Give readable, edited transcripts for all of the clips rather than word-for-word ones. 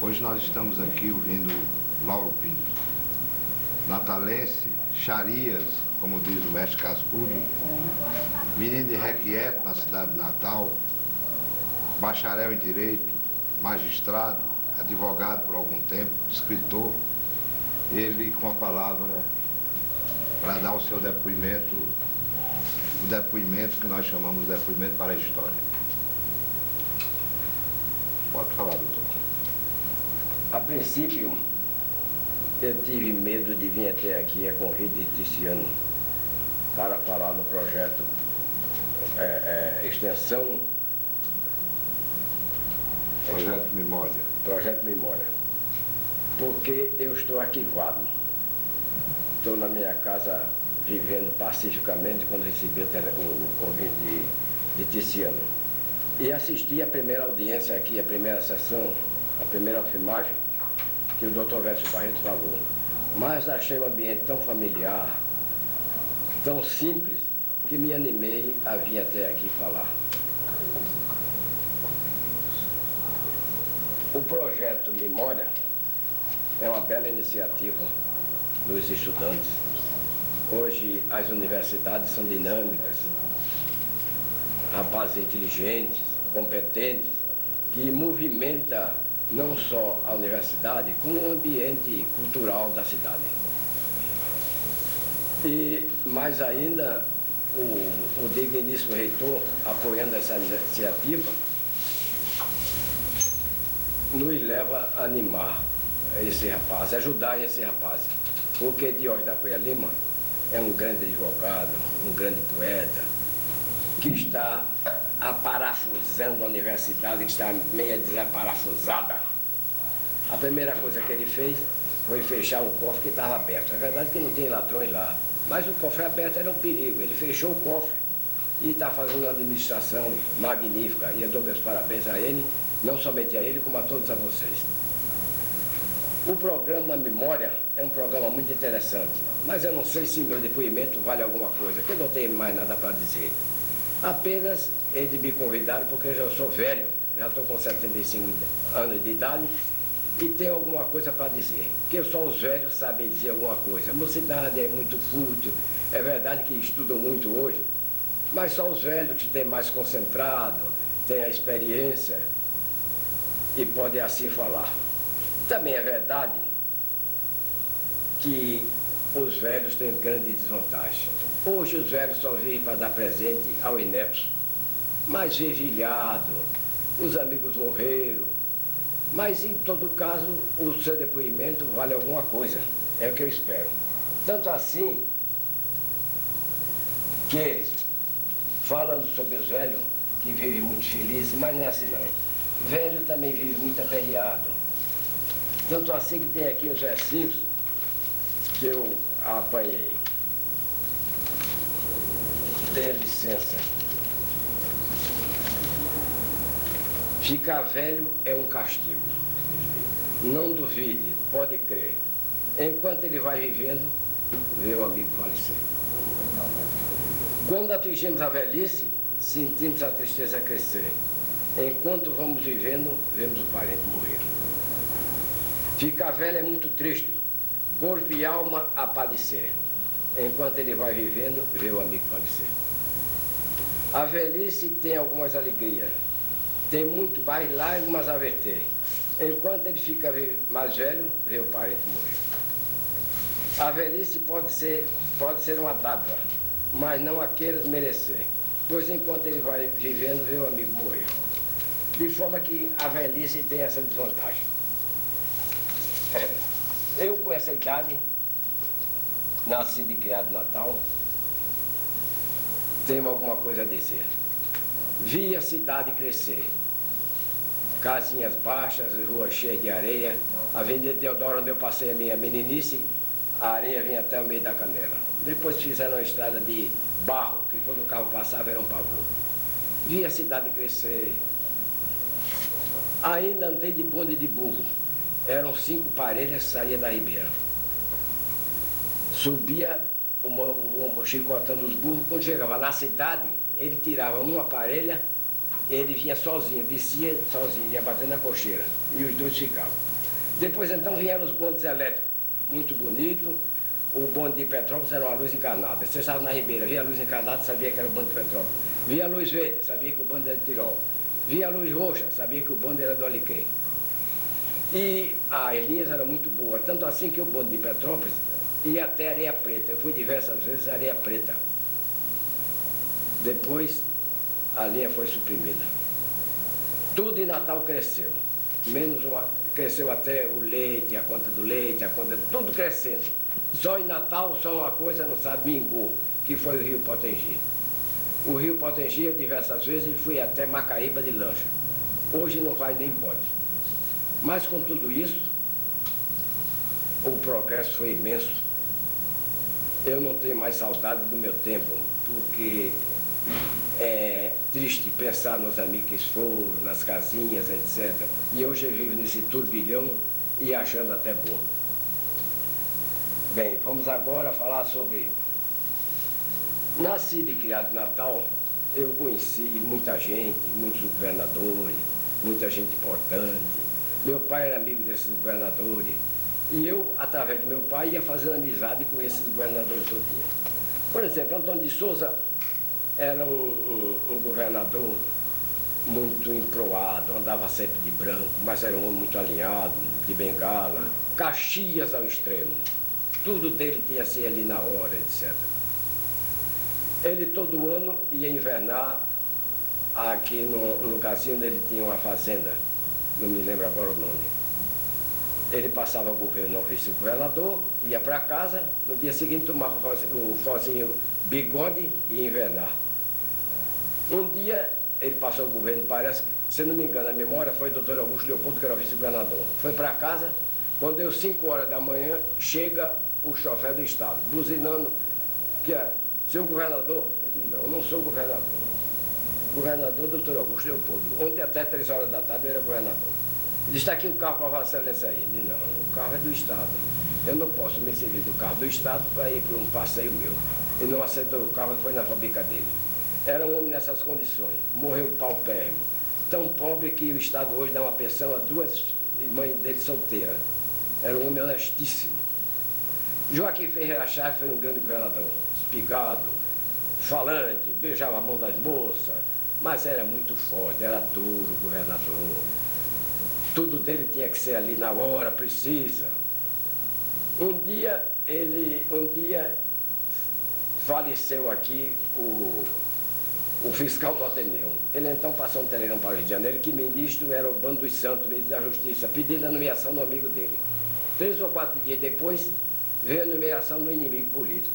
Hoje nós estamos aqui ouvindo Lauro Pinto, natalense, Charias, como diz o mestre Cascudo, menino de Requieto na cidade de Natal, bacharel em Direito, magistrado, advogado por algum tempo, escritor. Ele com a palavra para dar o seu depoimento, o depoimento que nós chamamos de depoimento para a história. Pode falar, doutor. A princípio, eu tive medo de vir até aqui a convite de Tiziano para falar no projeto extensão... Projeto Memória. Projeto Memória. Porque eu estou arquivado. Estou na minha casa vivendo pacificamente quando recebi o convite de Tiziano. E assisti a primeira audiência aqui, a primeira sessão, a primeira filmagem que o Dr. Vécio Barreto falou. Mas achei o ambiente tão familiar, tão simples, que me animei a vir até aqui falar. O projeto Memória é uma bela iniciativa dos estudantes. Hoje as universidades são dinâmicas, rapazes inteligentes, competentes, que movimenta não só a universidade, como o ambiente cultural da cidade. E mais ainda, o digníssimo reitor, apoiando essa iniciativa, nos leva a animar esse rapaz, ajudar esse rapaz. Porque Diógenes da Cunha Lima é um grande advogado, um grande poeta, que está aparafusando a universidade, que está meio desaparafusada. A primeira coisa que ele fez foi fechar o cofre que estava aberto. É verdade que não tem ladrões lá, mas o cofre aberto era um perigo. Ele fechou o cofre e está fazendo uma administração magnífica. E eu dou meus parabéns a ele, não somente a ele, como a todos vocês. O programa Memória é um programa muito interessante, mas eu não sei se meu depoimento vale alguma coisa, porque eu não tenho mais nada para dizer. Apenas eles me convidaram porque eu já sou velho, já estou com 75 anos de idade e tenho alguma coisa para dizer. Porque só os velhos sabem dizer alguma coisa. A mocidade é muito fútil, é verdade que estudam muito hoje, mas só os velhos que têm mais concentrado, têm a experiência e podem assim falar. Também é verdade que os velhos têm grande desvantagem. Hoje os velhos só vivem para dar presente ao inepto. Mas vivem ilhado, os amigos morreram. Mas em todo caso, o seu depoimento vale alguma coisa. É o que eu espero. Tanto assim que eles, falando sobre os velhos, que vivem muito felizes, mas não é assim não. Velho também vive muito aperreado. Tanto assim que tem aqui os versículos que eu apanhei. Dê licença. Ficar velho é um castigo. Não duvide, pode crer. Enquanto ele vai vivendo, vê o amigo falecer. Quando atingimos a velhice, sentimos a tristeza crescer. Enquanto vamos vivendo, vemos o parente morrer. Ficar velho é muito triste, corpo e alma a padecer. Enquanto ele vai vivendo, vê o amigo falecer. A velhice tem algumas alegrias, tem muito mais lágrimas a verter. Enquanto ele fica mais velho, vê o parente morrer. A velhice pode ser uma dádiva, mas não a queiras merecer, pois enquanto ele vai vivendo, vê o amigo morrer. De forma que a velhice tem essa desvantagem. Eu, com essa idade, nascido e criado em Natal, tenho alguma coisa a dizer. Vi a cidade crescer. Casinhas baixas, ruas cheias de areia. A Avenida Teodoro, onde eu passei a minha meninice, a areia vinha até o meio da canela. Depois fizeram uma estrada de barro, que quando o carro passava era um pavor. Vi a cidade crescer. Ainda andei de bonde de burro. Eram 5 parelhas que saíam da ribeira. Subia o chicotando os burros. Quando chegava na cidade, ele tirava uma parelha, ele vinha sozinho, descia sozinho, ia batendo na cocheira. E os dois ficavam. Depois então vieram os bondes elétricos, muito bonito. O bonde de Petrópolis era uma luz encarnada. Você estava na Ribeira, via a luz encarnada, sabia que era o bonde de Petrópolis. Via a luz verde, sabia que o bonde era de Tirol. Via a luz roxa, sabia que o bonde era do Alecrim. E as linhas eram muito boas, tanto assim que o bonde de Petrópolis ia até Areia Preta. Eu fui diversas vezes a Areia Preta. Depois a linha foi suprimida. Tudo em Natal cresceu, menos cresceu até o leite, a conta do leite, tudo crescendo. Só em Natal, só uma coisa, não sabe, mingou, que foi o Rio Potengi. O Rio Potengi, eu diversas vezes fui até Macaíba de lancha. Hoje não faz nem pode. Mas com tudo isso, o progresso foi imenso. Eu não tenho mais saudade do meu tempo, porque é triste pensar nos amigos que foram, nas casinhas, etc. E hoje eu vivo nesse turbilhão e achando até bom. Bem, vamos agora falar sobre... Nascido e criado em Natal, eu conheci muita gente, muitos governadores, muita gente importante. Meu pai era amigo desses governadores. E eu, através do meu pai, ia fazendo amizade com esses governadores todinhos. Por exemplo, Antônio de Souza era um governador muito emproado, andava sempre de branco, mas era um homem muito alinhado, de bengala, Caxias ao extremo. Tudo dele tinha assim ali na hora, etc. Ele todo ano ia invernar aqui no lugarzinho onde ele tinha uma fazenda, não me lembro agora o nome. Ele passava o governo ao vice-governador, ia para casa, no dia seguinte tomava o fozinho bigode e ia invernar. Um dia ele passou o governo, parece que, se não me engano, a memória foi o doutor Augusto Leopoldo, que era o vice-governador. Foi para casa, quando deu 5 horas da manhã, chega o chofer do Estado, buzinando, que é, seu governador? Ele disse, não, não sou governador. Governador, doutor Augusto Leopoldo. Ontem até 3 horas da tarde eu era governador. Ele disse, está aqui o carro para Vossa Excelência aí. Ele disse, não, o carro é do Estado. Eu não posso me servir do carro do Estado para ir para um passeio meu. Ele não aceitou o carro e foi na fábrica dele. Era um homem nessas condições, morreu paupérrimo. Tão pobre que o Estado hoje dá uma pensão a 2 mães dele solteiras. Era um homem honestíssimo. Joaquim Ferreira Chaves foi um grande governador, espigado, falante, beijava a mão das moças, mas era muito forte, era duro governador. Tudo dele tinha que ser ali na hora, precisa. Um dia faleceu aqui o fiscal do Ateneu. Ele então passou um telegrama para o Rio de Janeiro que ministro era o Bando dos Santos, ministro da Justiça, pedindo a nomeação do amigo dele. 3 ou 4 dias depois, veio a nomeação do inimigo político.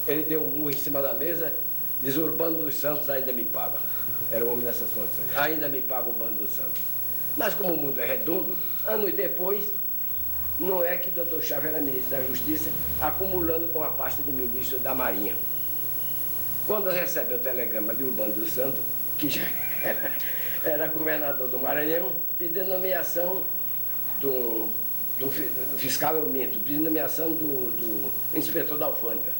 Ele deu um murro em cima da mesa, diz, o Bando dos Santos ainda me paga. Era o homem nessas condições. Ainda me paga o Bando dos Santos. Mas como o mundo é redondo, anos depois, não é que o doutor Chaves era ministro da Justiça, acumulando com a pasta de ministro da Marinha. Quando recebe o telegrama de Urbano dos Santos, que já era governador do Maranhão, pedindo nomeação do fiscal, eu minto, pedindo nomeação do inspetor da alfândega.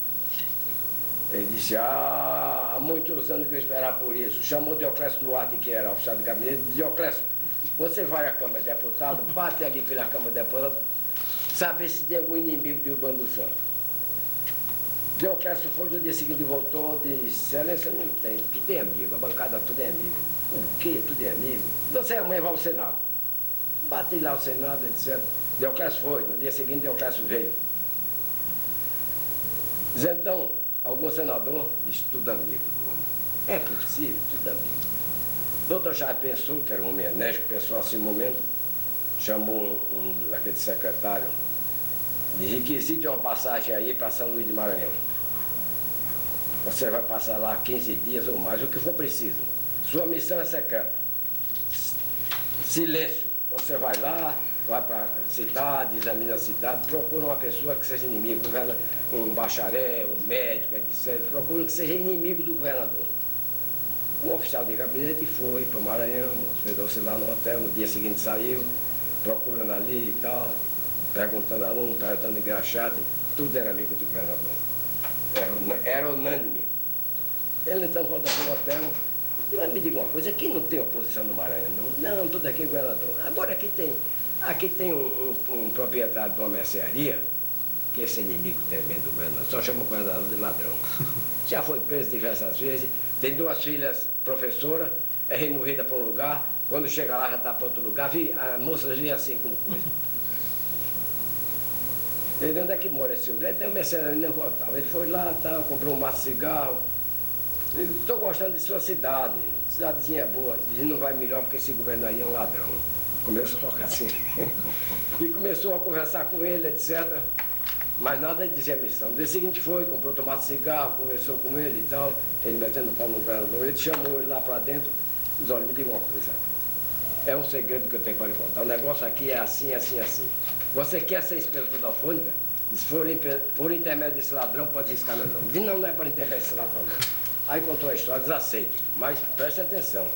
Ele disse, há muitos anos que eu esperava por isso. Chamou Dioclésio Duarte, que era oficial de gabinete, e disse, Dioclésio, você vai à Câmara de Deputados, bate ali pela Câmara de Deputados, saber se tem algum inimigo de Urbano dos Santos. Dioclésio foi, no dia seguinte voltou, disse, Excelência, não tem, tudo é amigo, a bancada tudo é amigo. O quê? Tudo é amigo? Você amanhã vai ao Senado. Bate lá o Senado, etc. Dioclésio foi, no dia seguinte Dioclésio veio. Diz então, algum senador disse, tudo amigo do homem. É possível, tudo amigo. Doutor Chaves pensou, que era um homem enérgico, pensou assim um momento, chamou um daquele secretário, de requisite uma passagem aí para São Luís de Maranhão. Você vai passar lá 15 dias ou mais, o que for preciso. Sua missão é secreta. Silêncio. Você vai lá, vai para a cidade, examina a cidade, procura uma pessoa que seja inimigo, um bacharel, um médico, etc. Procura que seja inimigo do governador. O oficial de gabinete foi para o Maranhão, hospedou-se lá no hotel, no dia seguinte saiu, procurando ali e tal, perguntando a um, perguntando engraxado, tudo era amigo do governador. Era unânime. Ele então volta para o hotel e vai me diga uma coisa, aqui não tem oposição no Maranhão, não? Não, tudo aqui é governador. Agora aqui tem Aqui tem um proprietário de uma mercearia, que esse inimigo tremendo do governador, só chama o governador de ladrão. Já foi preso diversas vezes, tem 2 filhas professoras, é removida para um lugar, quando chega lá já está para outro lugar, a moça via assim como coisa. Ele, onde é que mora esse homem? Ele tem um mercearia na rua tal. Ele foi lá, tal, comprou um maço de cigarro. Estou gostando de sua cidade, cidadezinha boa. Ele não vai melhor porque esse governo aí é um ladrão. Começou a colocar assim. E começou a conversar com ele, etc. Mas nada de dizer a missão. No dia seguinte foi, comprou tomate de cigarro, conversou com ele e tal. Ele metendo o pau no governador. Ele chamou ele lá para dentro. Diz, olha, me diga uma coisa. É um segredo que eu tenho para lhe contar. O negócio aqui é assim, assim, assim. Você quer ser inspetor da alfândega? Se por intermédio desse ladrão, pode riscar meu nome. Diz, não é por intermédio desse ladrão, não. Aí contou a história, desaceito. Mas preste atenção.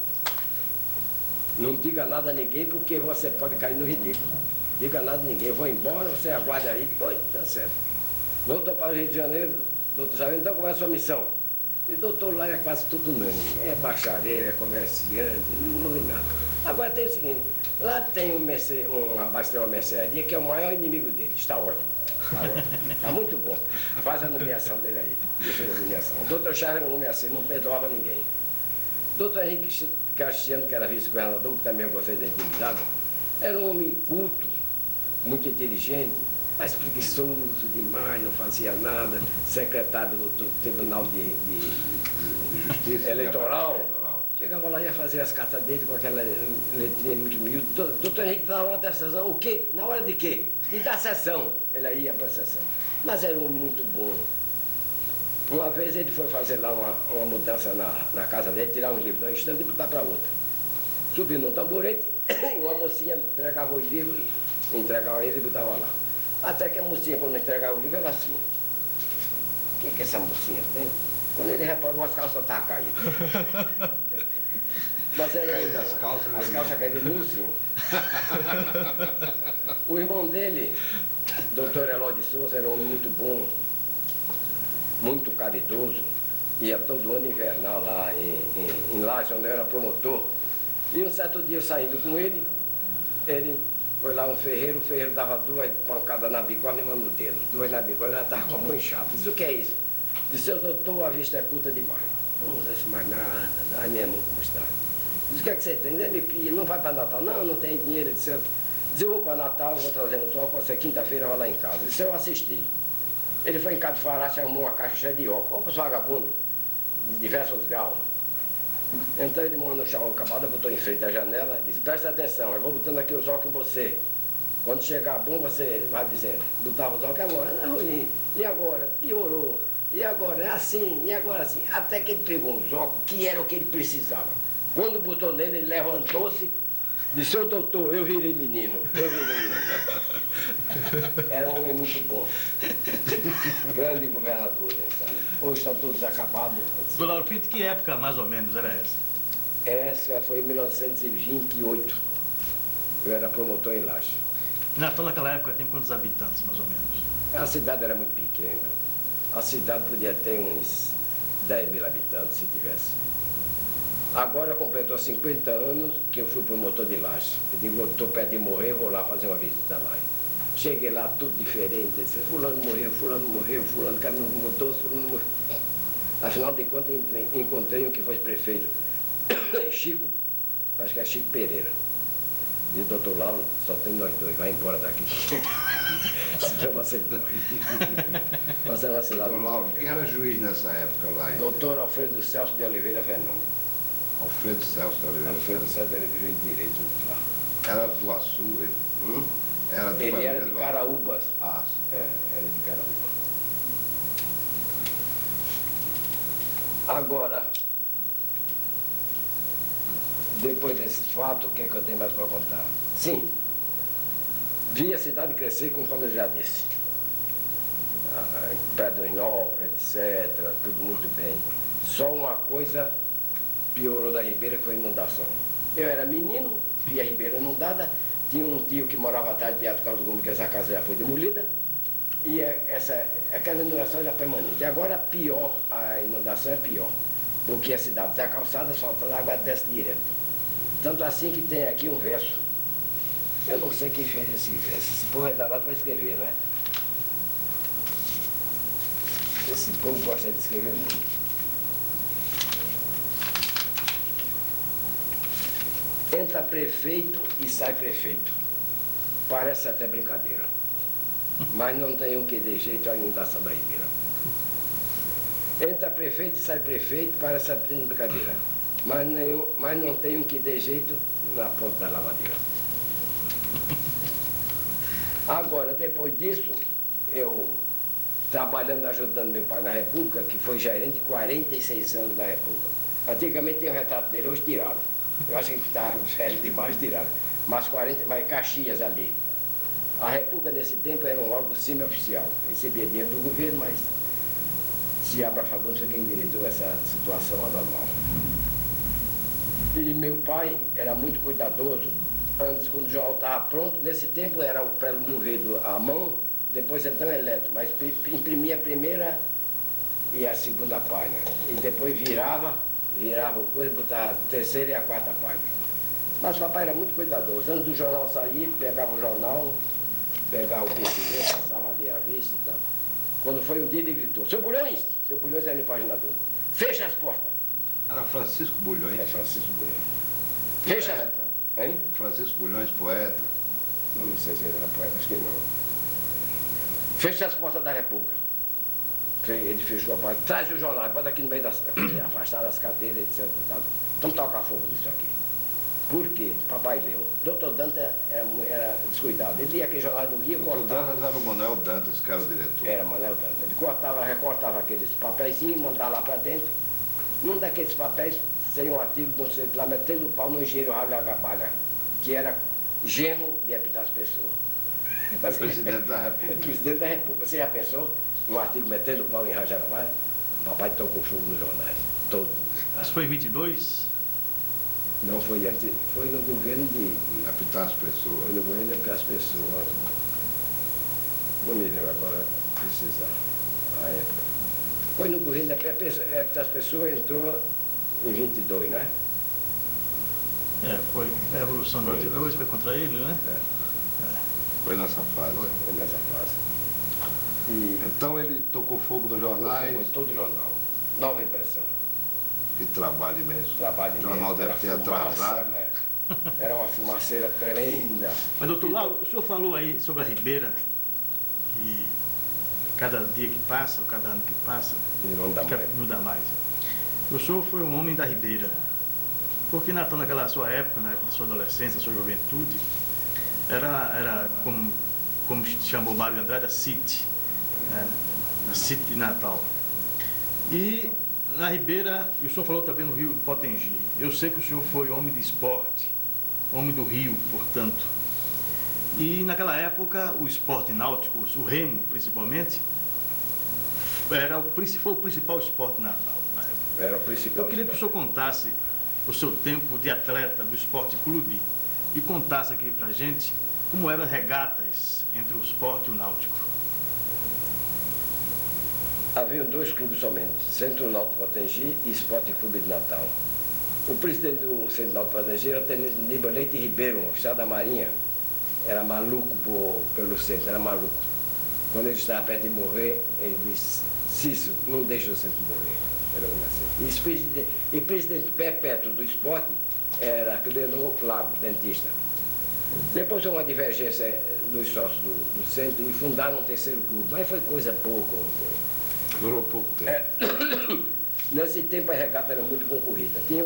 Não diga nada a ninguém, porque você pode cair no ridículo. Diga nada a ninguém. Eu vou embora, você aguarda aí, depois tá certo. Voltou para o Rio de Janeiro, doutor Xavier, então qual é a sua missão? E doutor, lá é quase tudo unânime. É bacharel, é comerciante, não é nada. Agora tem o seguinte, lá tem uma mercearia que é o maior inimigo dele. Está ótimo. Está ótimo. Está muito bom. Faz a nomeação dele aí. Deixa a nomeação. O doutor Xavier não nomeia assim, não perdoava ninguém. Doutor Henrique Castiano, que era vice-governador, que também eu gostei da intimidade, era um homem culto, muito inteligente, mas preguiçoso demais, não fazia nada, secretário do Tribunal de Justiça Eleitoral. Chegava lá e ia fazer as cartas dele com aquela letrinha muito miúda. Doutor Henrique, na hora da sessão, o quê? Na hora de quê? De dar sessão. Ele ia para a sessão. Mas era um homem muito bom. Uma vez ele foi fazer lá uma mudança na casa dele, tirar um livro de uma estante e botar para outra. Subiu num tamborete e uma mocinha entregava o livro, entregava ele e botava lá. Até que a mocinha, quando entregava o livro, era assim. O que essa mocinha tem? Quando ele reparou, as calças estavam caídas. Mas era as calças caídas no ursinho. O irmão dele, doutor Eloy de Souza, era um homem muito bom, muito caridoso, ia todo ano invernal lá em Laje, onde eu era promotor. E um certo dia, saindo com ele foi lá um ferreiro, o ferreiro dava 2 pancadas na bigode e uma no dedo. 2 na bigode, ela estava com a mão inchada. Disse, o que é isso? Disse, seu doutor, a vista é curta demais. Não disse mais nada, ai minha mão, como está? Disse, o que é que você tem? Ele me pediu, não vai para Natal? Não, não tem dinheiro, disse, eu vou para Natal, vou trazendo os óculos, você quinta-feira vai lá em casa. Disse, eu assisti. Ele foi em casa de Farache, arrumou uma caixa cheia de óculos vagabundos, de diversos graus. Então ele mandou chamar o camarada, botou em frente à janela e disse, presta atenção, eu vou botando aqui os óculos em você. Quando chegar bom, você vai dizendo, botava os óculos, agora é ruim, e agora? Piorou, e agora é assim, e agora assim. Até que ele pegou os óculos, que era o que ele precisava. Quando botou nele, ele levantou-se, disse, seu doutor, eu virei menino, eu virei menino. Era um homem muito bom. Grande governador, sabe? Hoje estão todos acabados. Do Lauro Pinto, que época mais ou menos era essa? Essa foi em 1928. Eu era promotor em Laje. Natal naquela época tem quantos habitantes, mais ou menos? A cidade era muito pequena. A cidade podia ter uns 10 mil habitantes, se tivesse. Agora completou 50 anos que eu fui promotor de Laje. Eu digo, estou perto de morrer, vou lá fazer uma visita lá. Cheguei lá, tudo diferente. Disse, fulano morreu, fulano caiu no motor, fulano morreu. Afinal de contas, encontrei um que foi prefeito, Chico, acho que é Chico Pereira. Disse, doutor Lauro, só tem nós dois, vai embora daqui. Senão você morre. Mas era uma cidade. Doutor Lauro, quem era juiz nessa época lá? Doutor Alfredo Celso de Oliveira Fernandes. Alfredo Celso de Oliveira. Alfredo Celso de Oliveira de Direito lá. Era do Açu, ele? Ele era de Caraúbas. Ah, era de Caraúbas. Agora, depois desse fato, o que é que eu tenho mais para contar? Sim, vi a cidade crescer conforme eu já disse. Prédios novos, etc., tudo muito bem. Só uma coisa piorou da Ribeira, que foi a inundação. Eu era menino, vi a Ribeira inundada, tinha um tio que morava atrás de Teatro Carlos Gomes, que essa casa já foi demolida, e aquela inundação já é permanente. E agora pior, a inundação é pior, porque a cidade está calçada, falta água, desce direto. Tanto assim que tem aqui um verso Eu não sei quem fez esse povo é danado para escrever, né? Esse povo gosta de escrever muito. Entra prefeito e sai prefeito. Parece até brincadeira. Mas não tem um que dê jeito à inundação da Ribeira. Entra prefeito e sai prefeito, parece até brincadeira. Mas não tem um que dê jeito na ponta da lavadeira. Agora, depois disso, eu trabalhando, ajudando meu pai na República, que foi gerente de 46 anos da República. Antigamente tinha o retrato dele, hoje tiraram. Eu acho que estava velho demais, tiraram. Mas Caxias ali. A República nesse tempo era um órgão semi-oficial. Recebia dinheiro do governo, mas se Abra Fagundes foi quem endireitou essa situação anormal. E meu pai era muito cuidadoso. Antes, quando o jornal estava pronto, nesse tempo era o prelo movido à mão, depois então elétrico, mas imprimia a primeira e a segunda página. E depois virava o coisa, botava a terceira e a quarta página. Mas o papai era muito cuidadoso. Antes do jornal sair, pegava o jornal, pegava o PCV, passava ali a vista e tal. Quando foi um dia, ele gritou: Seu Bulhões era no paginador, fecha as portas. Era Francisco Bulhões. É Francisco Bulhões. Fecha. Poeta. Hein? Francisco Bulhões, poeta. Não sei se ele era poeta, acho que não. Fecha as portas da República. Ele fechou a porta. Traz o jornal, bota aqui no meio das... afastar as cadeiras, etc. Vamos tocar fogo nisso aqui. Por quê? Papai leu. Doutor Dantas era descuidado. Ele lia aquele jornal do Rio e cortava. O Dantas era o Manuel Dantas, que era o diretor. Era Manuel Dantas. Ele recortava aqueles papeizinhos, mandava lá para dentro. Num daqueles papéis, sem um artigo, não sei lá, metendo o pau no engenheiro Raul Agabalha, que era genro de Epitácio Pessoa. Presidente da República. Presidente da República. Você já pensou um artigo metendo o pau em Raul Agabalha? Papai tocou fogo nos jornais, todos. Isso foi em 22? Não, foi antes, foi no governo de Epitácio Pessoa. Foi no governo de Epitácio Pessoa. Não me lembro agora precisar a época. Foi no governo de Epitácio Pessoa, entrou em 22, né? Foi a Revolução de 22, foi contra ele, né? Foi nessa fase. Foi nessa fase. Então ele tocou fogo nos jornais. Foi todo jornal. Nova Impressão. Que trabalho imenso. Trabalho imenso. O jornal deve ter atrasado. Né? Era uma fumaceira tremenda. Mas, doutor Lauro, o senhor falou aí sobre a Ribeira, que cada dia que passa, ou cada ano que passa, não dá mais. O senhor foi um homem da Ribeira. Porque naquela sua época, na época da sua adolescência, da sua juventude, era como chamou Mário Andrade, a City, né? A City de Natal. E na Ribeira, e o senhor falou também no Rio Potengi. Eu sei que o senhor foi homem de esporte, homem do Rio, portanto. E naquela época, o esporte náutico, o remo principalmente, foi o principal esporte de Natal. Na época. Era o principal. Eu queria que o senhor contasse o seu tempo de atleta do Esporte Clube e contasse aqui pra gente como eram as regatas entre o esporte e o náutico. Havia dois clubes somente, Centro Náutico Potengi e Esporte Clube de Natal. O presidente do Centro Náutico Potengi era o tenente Aníbal Leite Ribeiro, oficial da Marinha. Era maluco pelo centro, era maluco. Quando ele estava perto de morrer, ele disse: Cícero, não deixa o centro morrer. Era assim. E presidente perpétuo do esporte era Cleonor Lago, dentista. Depois houve uma divergência dos sócios do centro e fundaram um terceiro clube, mas foi coisa pouca. Durou pouco tempo. Nesse tempo a regata era muito concorrida. Tinha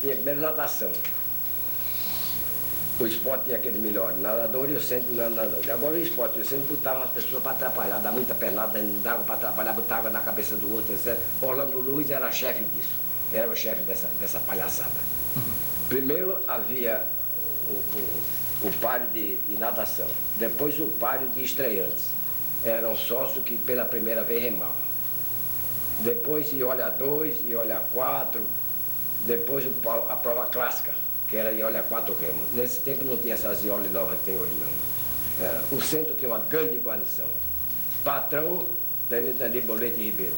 tinha primeiro natação. O esporte tinha aquele melhor nadador e o centro nadador. Agora o esporte, o centro botava as pessoas para atrapalhar, dá muita pernada dentro d'água para atrapalhar, botava na cabeça do outro, etc. Orlando Luiz era chefe disso, era o chefe dessa palhaçada. Primeiro havia o páreo de natação, depois o páreo de estreantes. Era um sócio que pela primeira vez remava. Depois Iolha 2, Iolha 4, depois a prova clássica, que era Iolha 4 remos. Nesse tempo não tinha essas Iolha novas que tem hoje não. O centro tinha uma grande guarnição. Patrão, tenente Aníbal Leite Ribeiro.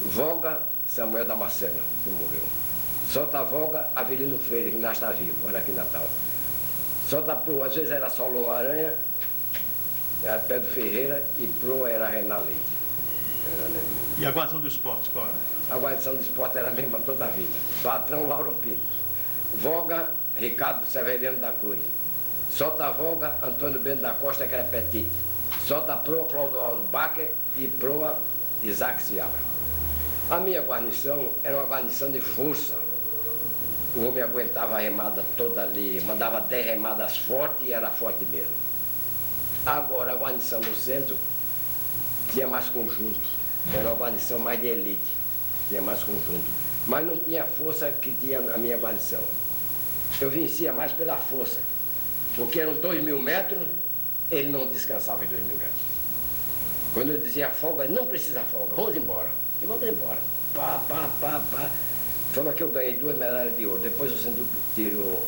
Voga, Samuel Damasceno, que morreu. Solta a voga, Avelino Freire, que ainda está vivo, mora aqui em Natal. Solta proa, às vezes era Solon Aranha, era Pedro Ferreira, e proa era Renan Leite. E a guarnição do esporte, qual era? A guarnição do esporte era a mesma toda a vida. Patrão Lauro Pinto. Voga, Ricardo Severino da Cruz. Solta a voga, Antônio Bento da Costa, que era Petite. Solta a proa, Cláudio Bacher, e proa, Isaac Seabra. A minha guarnição era uma guarnição de força. O homem aguentava a remada toda ali, mandava 10 remadas fortes e era forte mesmo. Agora a guarnição no centro tinha mais conjunto, era uma guarnição mais de elite, tinha mais conjunto. Mas não tinha força que tinha a minha guarnição. Eu vencia mais pela força, porque eram 2.000 metros, ele não descansava em 2.000 metros. Quando eu dizia folga, não precisa folga, vamos embora. E vamos embora. Pá, pá, pá, pá. Foi que eu ganhei 2 medalhas de ouro. Depois o Sanduíche tirou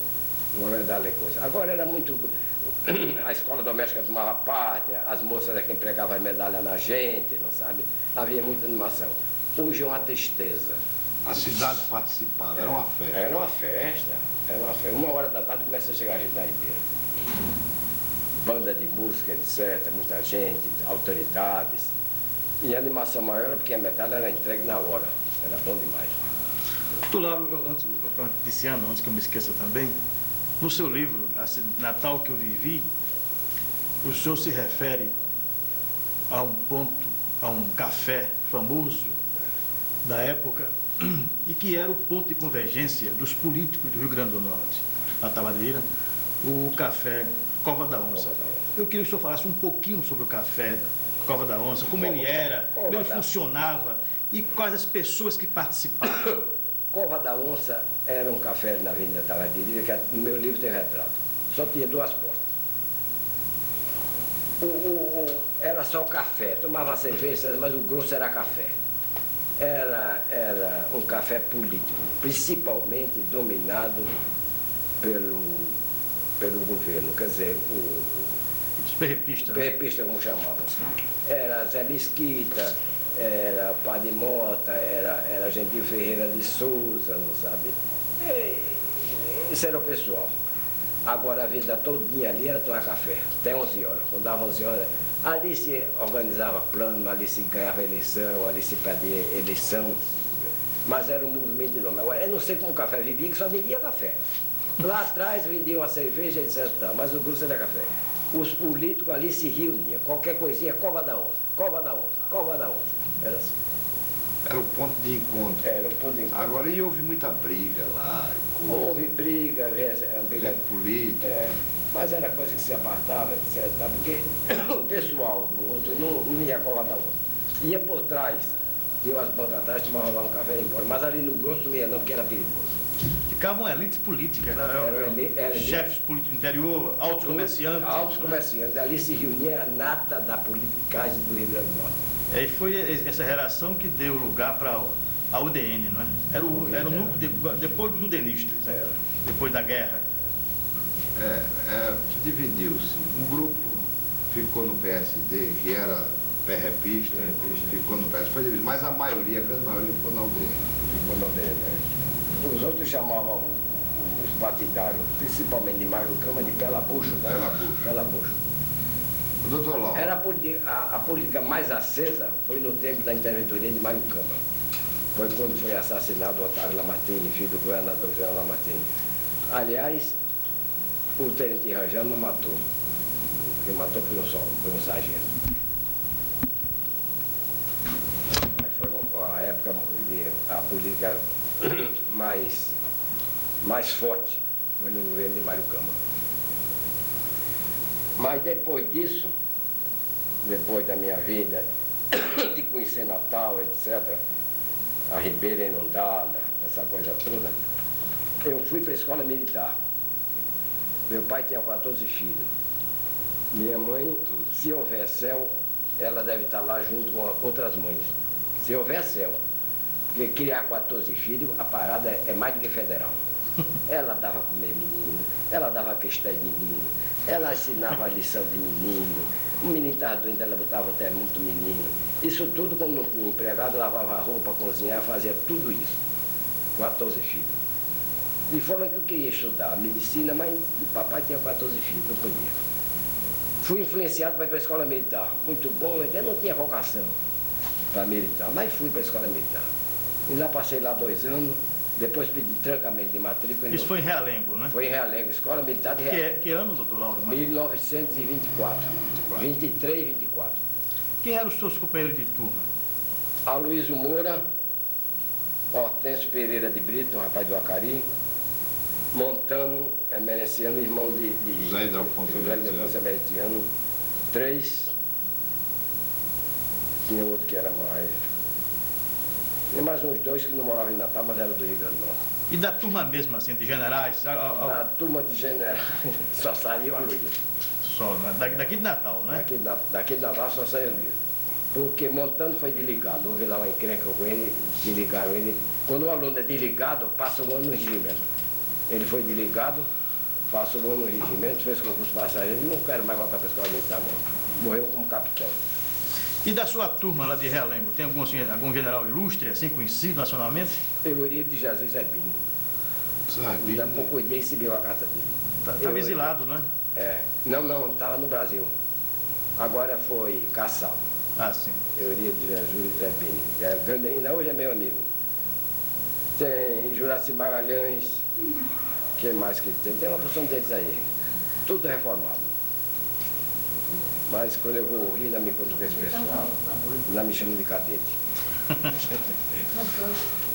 uma medalha de coisa. Agora era muito... A escola doméstica tomava parte, as moças é que empregavam a medalha na gente, não sabe? Havia muita animação. Hoje é uma tristeza. A cidade participava, era uma festa. Era uma festa, era uma festa. 1h da tarde começa a chegar a gente na Ribeira. Banda de música, etc., muita gente, autoridades. E a animação maior era porque a medalha era entregue na hora. Era bom demais. Lauro, desse ano, antes que eu me esqueça também, no seu livro, Natal que eu vivi, o senhor se refere a um ponto, a um café famoso da época, e que era o ponto de convergência dos políticos do Rio Grande do Norte, na Tabadeira, o café Cova da Onça. Eu queria que o senhor falasse um pouquinho sobre o café Cova da Onça, como ele era, como ele funcionava e quais as pessoas que participavam. Cova da Onça era um café na Avenida Tabadeira, que no meu livro tem retrato. Só tinha 2 portas. Era só o café, tomava cerveja, mas o grosso era café. Era um café político, principalmente dominado pelo governo, quer dizer, os perrepistas. Perrepistas, como chamavam. Era Zé Mesquita, era Padre Mota, era Gentil Ferreira de Souza, não sabe? Isso era o pessoal. Agora a vida todinha ali era tomar café, até 11 horas. Quando dava 11 horas, ali se organizava plano, ali se ganhava eleição, ali se perdia eleição. Mas era um movimento enorme. Agora, eu não sei como o café vivia, que só vendia café. Lá atrás vendiam a cerveja, etc. Mas o grosso era café. Os políticos ali se reuniam, qualquer coisinha, Cova da Onça, Cova da Onça, Cova da Onça. Era assim. Era o ponto de encontro. Era o ponto de encontro. Agora, e houve muita briga lá? Houve briga política. Mas era coisa que se apartava, etc. Porque o pessoal do outro não ia Cova da Onça. Ia por trás, tinha umas bancas atrás, tomava lá um café e ia embora. Mas ali no grosso não ia não, porque era perigoso. Ficavam elites políticas, eram chefes políticos do interior, altos comerciantes. Altos comerciantes, ali se reunia a nata da politicagem do Rio Grande do Norte. E foi essa relação que deu lugar para a UDN, não é? Era o núcleo depois dos udenistas, né? Depois da guerra. Dividiu-se. Um grupo ficou no PSD, que era perrepista, ficou no PSD, foi dividido, mas a maioria, a grande maioria, ficou na UDN. Ficou na UDN, Os outros chamavam os partidários, principalmente de Mário Câmara, de Pela-Bucho. Pela-Bucho. Doutor Lauro. A política mais acesa foi no tempo da interventoria de Mário Câmara. Foi quando foi assassinado o Otávio Lamartine, filho do governador João Lamartine. Aliás, o tenente Rangel não matou. Quem matou foi um sargento. Mas foi a época de a política mais forte foi no governo de Mário Câmara. Mas depois disso, depois da minha vida, de conhecer Natal, etc., a Ribeira inundada, essa coisa toda, eu fui para a escola militar. Meu pai tinha 14 filhos. Minha mãe, se houver céu, ela deve estar lá junto com outras mães. Se houver céu. Porque criar 14 filhos, a parada é mais do que federal. Ela dava comer menino, ela dava questão de menino, ela ensinava a lição de menino, o menino estava doente, ela botava até muito menino. Isso tudo, quando não tinha empregado, lavava a roupa, cozinhava, fazia tudo isso. 14 filhos. De forma que eu queria estudar medicina, mas o papai tinha 14 filhos, não podia. Fui influenciado para ir para a escola militar. Muito bom, até não tinha vocação para militar, mas fui para a escola militar. E lá passei lá 2 anos, depois pedi trancamento de matrícula. Isso foi em Realengo, né? Foi em Realengo, Escola Militar de Realengo. Que ano, doutor Lauro? 1924. 23, 24. Quem eram os seus companheiros de turma? Aloysio Moura, Hortêncio Pereira de Brito, um rapaz do Acari, Montano, Emereciano, irmão de José de Afonso Emereciano. 3. Tinha outro que era mais. Tinha mais uns 2 que não moravam em Natal, mas eram do Rio Grande do Norte. E da turma mesmo, assim, de generais? Da turma de generais, só saiu a Luísa. Só, né? Daqui de Natal, né? Daqui de Natal só saiu a Luísa. Porque Montano foi desligado. Houve lá uma encrenca com ele, desligaram ele. Quando o aluno é desligado, passa um ano no regimento. Ele foi desligado, passou um ano no regimento, fez concurso passageiro, não quero mais voltar para a escola militar, não. Morreu como capitão. E da sua turma lá de Realengo, tem algum general ilustre, assim, conhecido nacionalmente? Eurico de Jesus Zerbini. Ainda há pouco dia recebi a carta dele. Estava exilado, né? É. Não, estava no Brasil. Agora foi caçado. Ah, sim. Eurico de Jesus Zerbini. É grande ainda, hoje é meu amigo. Tem Juraci Magalhães. Quem mais que tem? Tem uma porção deles aí. Tudo reformado. Mas quando eu vou rir, ainda me encontro com esse pessoal. Ainda me chamam de cadete.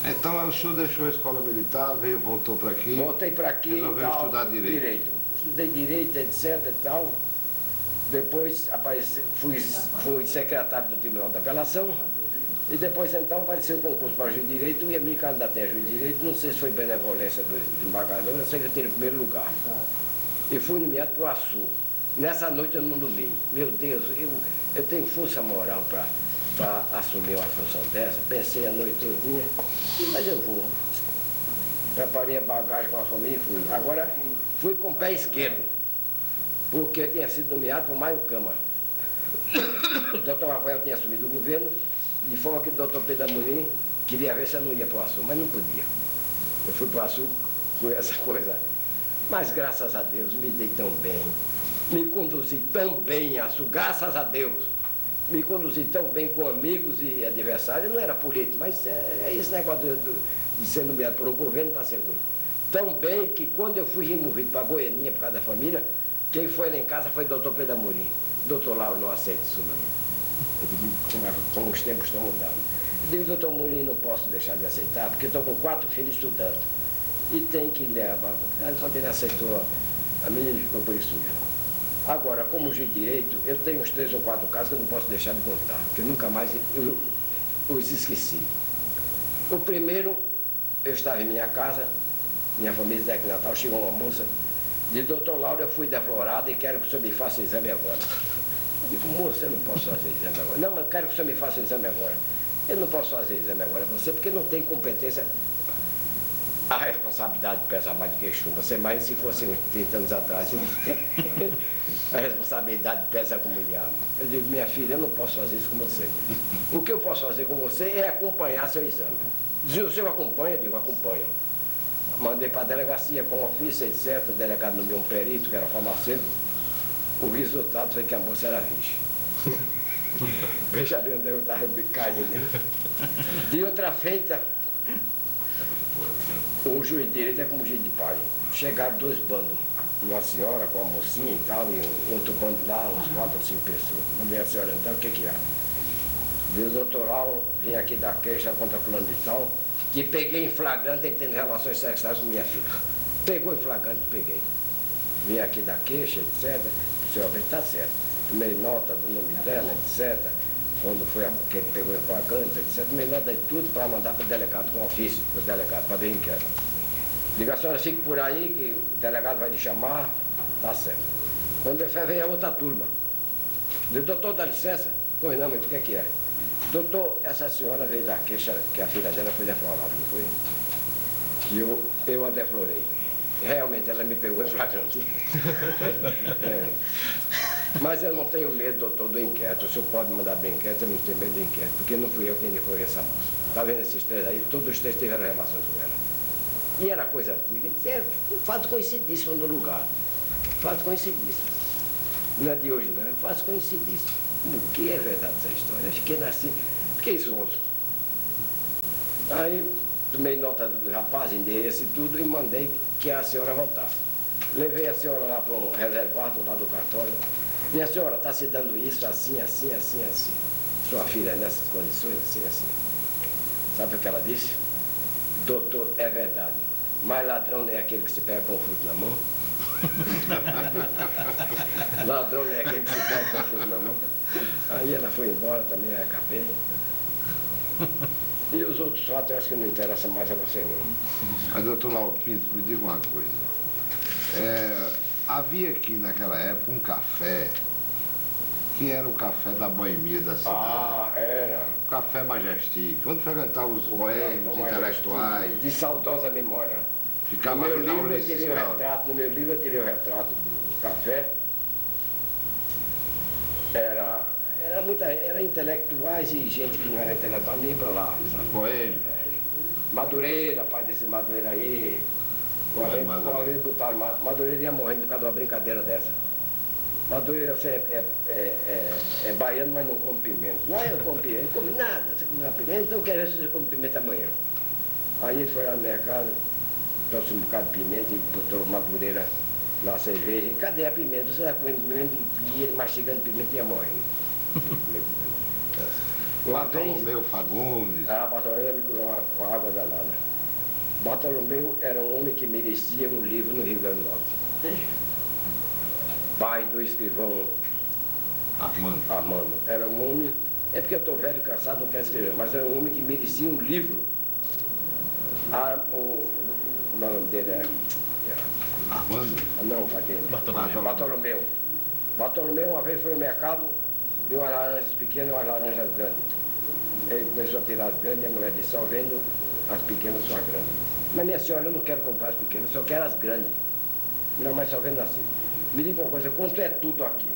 Então o senhor deixou a escola militar, voltou para aqui. Voltei para aqui. Resolveu estudar direito. Estudei direito, etc. e tal. Depois fui secretário do Tribunal da Apelação. E depois então apareceu o concurso para juiz de direito, e eu me candidatei a juiz de direito, não sei se foi benevolência do desembargador, eu sei que eu tenho em primeiro lugar. E fui nomeado para o Açu. Nessa noite eu não dormi. Meu Deus, eu tenho força moral para assumir uma função dessa. Pensei a noite todinha, mas eu vou. Preparei a bagagem com a família e fui. Agora fui com o pé esquerdo, porque eu tinha sido nomeado por Mário Câmara. O doutor Rafael tinha assumido o governo, de forma que o doutor Pedro Amorim queria ver se eu não ia para o Açu, mas não podia. Eu fui para o Açu com essa coisa. Mas graças a Deus me dei tão bem, me conduzi tão bem, Açu, graças a Deus. Me conduzi tão bem com amigos e adversários, não era político, mas é esse negócio de ser nomeado por um governo para ser governo. Tão bem que quando eu fui removido para Goianinha por causa da família, quem foi lá em casa foi o doutor Pedro Amorim. Doutor Lauro, não aceita isso não. Eu digo, como os tempos estão mudando. Eu digo, doutor Amorim, não posso deixar de aceitar, porque estou com 4 filhos estudando. E tem que levar. Quando ele aceitou, a minha ficou por isso mesmo. Agora, como juiz de direito, eu tenho uns 3 ou 4 casos que eu não posso deixar de contar, porque eu nunca mais os esqueci. O primeiro, eu estava em minha casa, minha família daqui de Natal, chegou uma moça, disse, doutor Lauro, eu fui deflorado e quero que o senhor me faça o exame agora. Eu digo, moça, eu não posso fazer exame agora. Não, mas eu quero que o senhor me faça o exame agora. Eu não posso fazer exame agora com você, porque não tem competência. A responsabilidade pesa mais do que chumbo. Você mais se fosse uns 30 anos atrás. A responsabilidade pesa como diabo. Eu digo, minha filha, eu não posso fazer isso com você. O que eu posso fazer com você é acompanhar seu exame. Se o senhor acompanha, eu digo, acompanha. Mandei para a delegacia com ofício, etc. O delegado nomeou um perito, que era farmacêutico. O resultado foi que a moça era virgem. Veja bem onde eu estava caindo. De outra feita, o juiz de direito é como juiz de pai. Chegaram 2 bandos. Uma senhora com uma mocinha e tal, e outro bando lá, uns 4 ou 5 pessoas. Mandei a senhora então, o que é? Diz, doutor Lauro, vim aqui dar queixa contra fulano de tal, que peguei em flagrante ele tendo relações sexuais com minha filha. Pegou em flagrante, peguei. Vim aqui dar queixa, etc. O senhor vê, está certo. Tomei nota do nome dela, etc. Quando foi que ele pegou em flagrante, etc. Tomei nota de tudo para mandar para o delegado com ofício, para o delegado, para ver inquérito. Digo, a senhora fique por aí, que o delegado vai lhe chamar, tá certo. Quando ele foi, vem a outra turma. Digo, doutor, dá licença? Pois não, mas o que é? Doutor, essa senhora veio dar queixa que a filha dela foi deflorada, não foi? Que eu a deflorei. Realmente ela me pegou em flagrante. É. Mas eu não tenho medo, doutor, do inquérito. O senhor pode mandar do inquérito, eu não tenho medo do inquérito, porque não fui eu quem deflorei essa moça. Tá vendo esses 3 aí? Todos os 3 tiveram relações com ela. E era coisa antiga. É um fato conhecidíssimo no lugar. Fato conhecidíssimo. Não é de hoje, não. É um fato conhecidíssimo. O que é verdade essa história? Acho que é assim. Fiquei sonso. Aí tomei nota do rapaz, endereço e tudo, e mandei que a senhora voltasse. Levei a senhora lá para um reservado lá do cartório. Minha senhora, está se dando isso assim, assim, assim, assim. Sua filha nessas condições, assim, assim. Sabe o que ela disse? Doutor, é verdade. Mas ladrão não é aquele que se pega com o fruto na mão? Ladrão não é aquele que se pega com o fruto na mão? Aí ela foi embora, também acabei. E os outros fatos eu acho que não interessam mais a você não. Mas, doutor Lauro Pinto, me diga uma coisa. Havia aqui naquela época um café que era o café da boemia da cidade. Ah, era. O Café Majestic, onde frequentavam os boêmios, intelectuais. De saudosa memória. Ficava ali na Ulisses Claro. No meu livro eu tirei o retrato do café. Era intelectuais e gente que não era intelectual nem para lá. Sabe? Boêmio. Madureira, pai desse Madureira aí. Uma vez botaram Madureira ia morrendo por causa de uma brincadeira dessa. Madureira, você é baiano, mas não come pimenta. Não, eu como pimenta, não come nada. Você come pimenta, então eu quero ver se você come pimenta amanhã. Aí ele foi lá no mercado, trouxe um bocado de pimenta e botou Madureira na cerveja. E cadê a pimenta? Você está comendo pimenta e ele mastigando pimenta e ia morrendo. Bartolomeu Fagundes. Bartolomeu me curou com água danada. Bartolomeu era um homem que merecia um livro no Rio Grande do Norte. Pai do escrivão Armando. Era um homem, é porque eu estou velho, cansado, não quero escrever, mas era um homem que merecia um livro. O nome dele é... Armando? Não, o pai dele. Bartolomeu. Bartolomeu uma vez foi ao mercado, viu umas laranjas pequenas e umas laranjas grandes. Ele começou a tirar as grandes e a mulher disse, só vendo as pequenas são as grandes. Mas minha senhora, eu não quero comprar as pequenas, eu só quero as grandes. Não, mas só vendo assim. Me diga uma coisa, quanto é tudo aqui?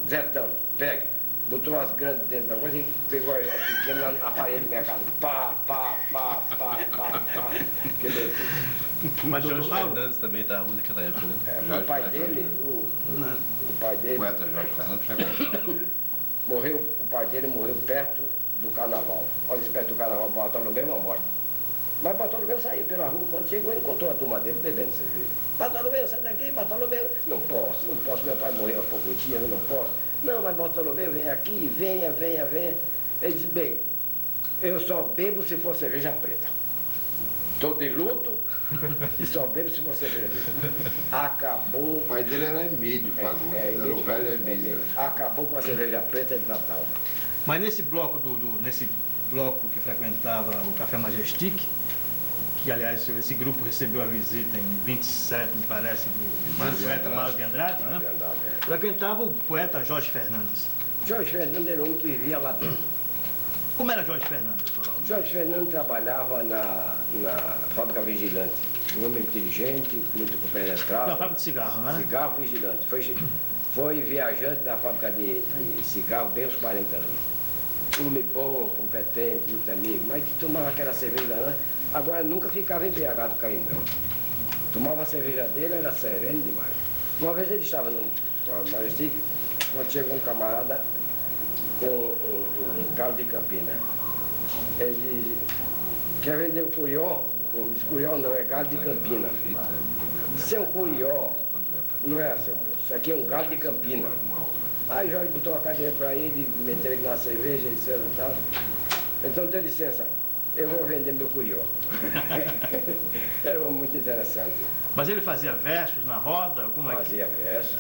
Zé tanto, pegue. Botou as grandes dentro da coisa e pegou as pequenas na parede do mercado. Pá. Quebrou tudo. Mas Jorge Fernandes também estava naquela época, né? O pai dele, o pai dele... O poeta Jorge Fernandes morreu, o pai dele morreu perto do carnaval. Olha, perto do carnaval, Bartolomeu uma morte. Mas Bartolomeu saiu pela rua, quando chegou, encontrou a turma dele bebendo cerveja. Bartolomeu, sai daqui, Bartolomeu. Não posso, meu pai morreu há pouco dia, eu não posso. Não, mas Bartolomeu, vem aqui, venha. Ele disse, bem, eu só bebo se for cerveja preta. Estou de luto e só bebo se for cerveja preta. Acabou. O pai dele era Emílio Fagundes, era o velho Emílio. Acabou com a cerveja preta de Natal. Mas nesse bloco nesse bloco que frequentava o Café Majestic, que aliás esse grupo recebeu a visita em 27, me parece, do poeta Mário de Andrade, né? Frequentava o poeta Jorge Fernandes. Jorge Fernandes era um que vivia lá dentro. Como era Jorge Fernandes, doutor Lauro? Jorge Fernandes trabalhava na fábrica vigilante. Um homem inteligente, muito compenetrado. Na fábrica de cigarro, não é? Cigarro vigilante. Foi viajante da fábrica de cigarro bem aos 40 anos. Homem bom, competente, muito amigo, mas que tomava aquela cerveja, né? Agora nunca ficava embriagado caindo, não. Tomava a cerveja dele, era sereno demais. Uma vez ele estava no Majestic, quando chegou um camarada com um galo de Campina. Ele disse, quer vender o curió? Esse curió não, é galo de Campina. Isso é um curió, não é, seu moço? Isso aqui é um galo de Campina. Aí Jorge botou uma cadeira para ele, meteu ele na cerveja, etc. E tal. Então, dê licença, eu vou vender meu curió. Era muito interessante. Mas ele fazia versos na roda? Como é que... Fazia versos.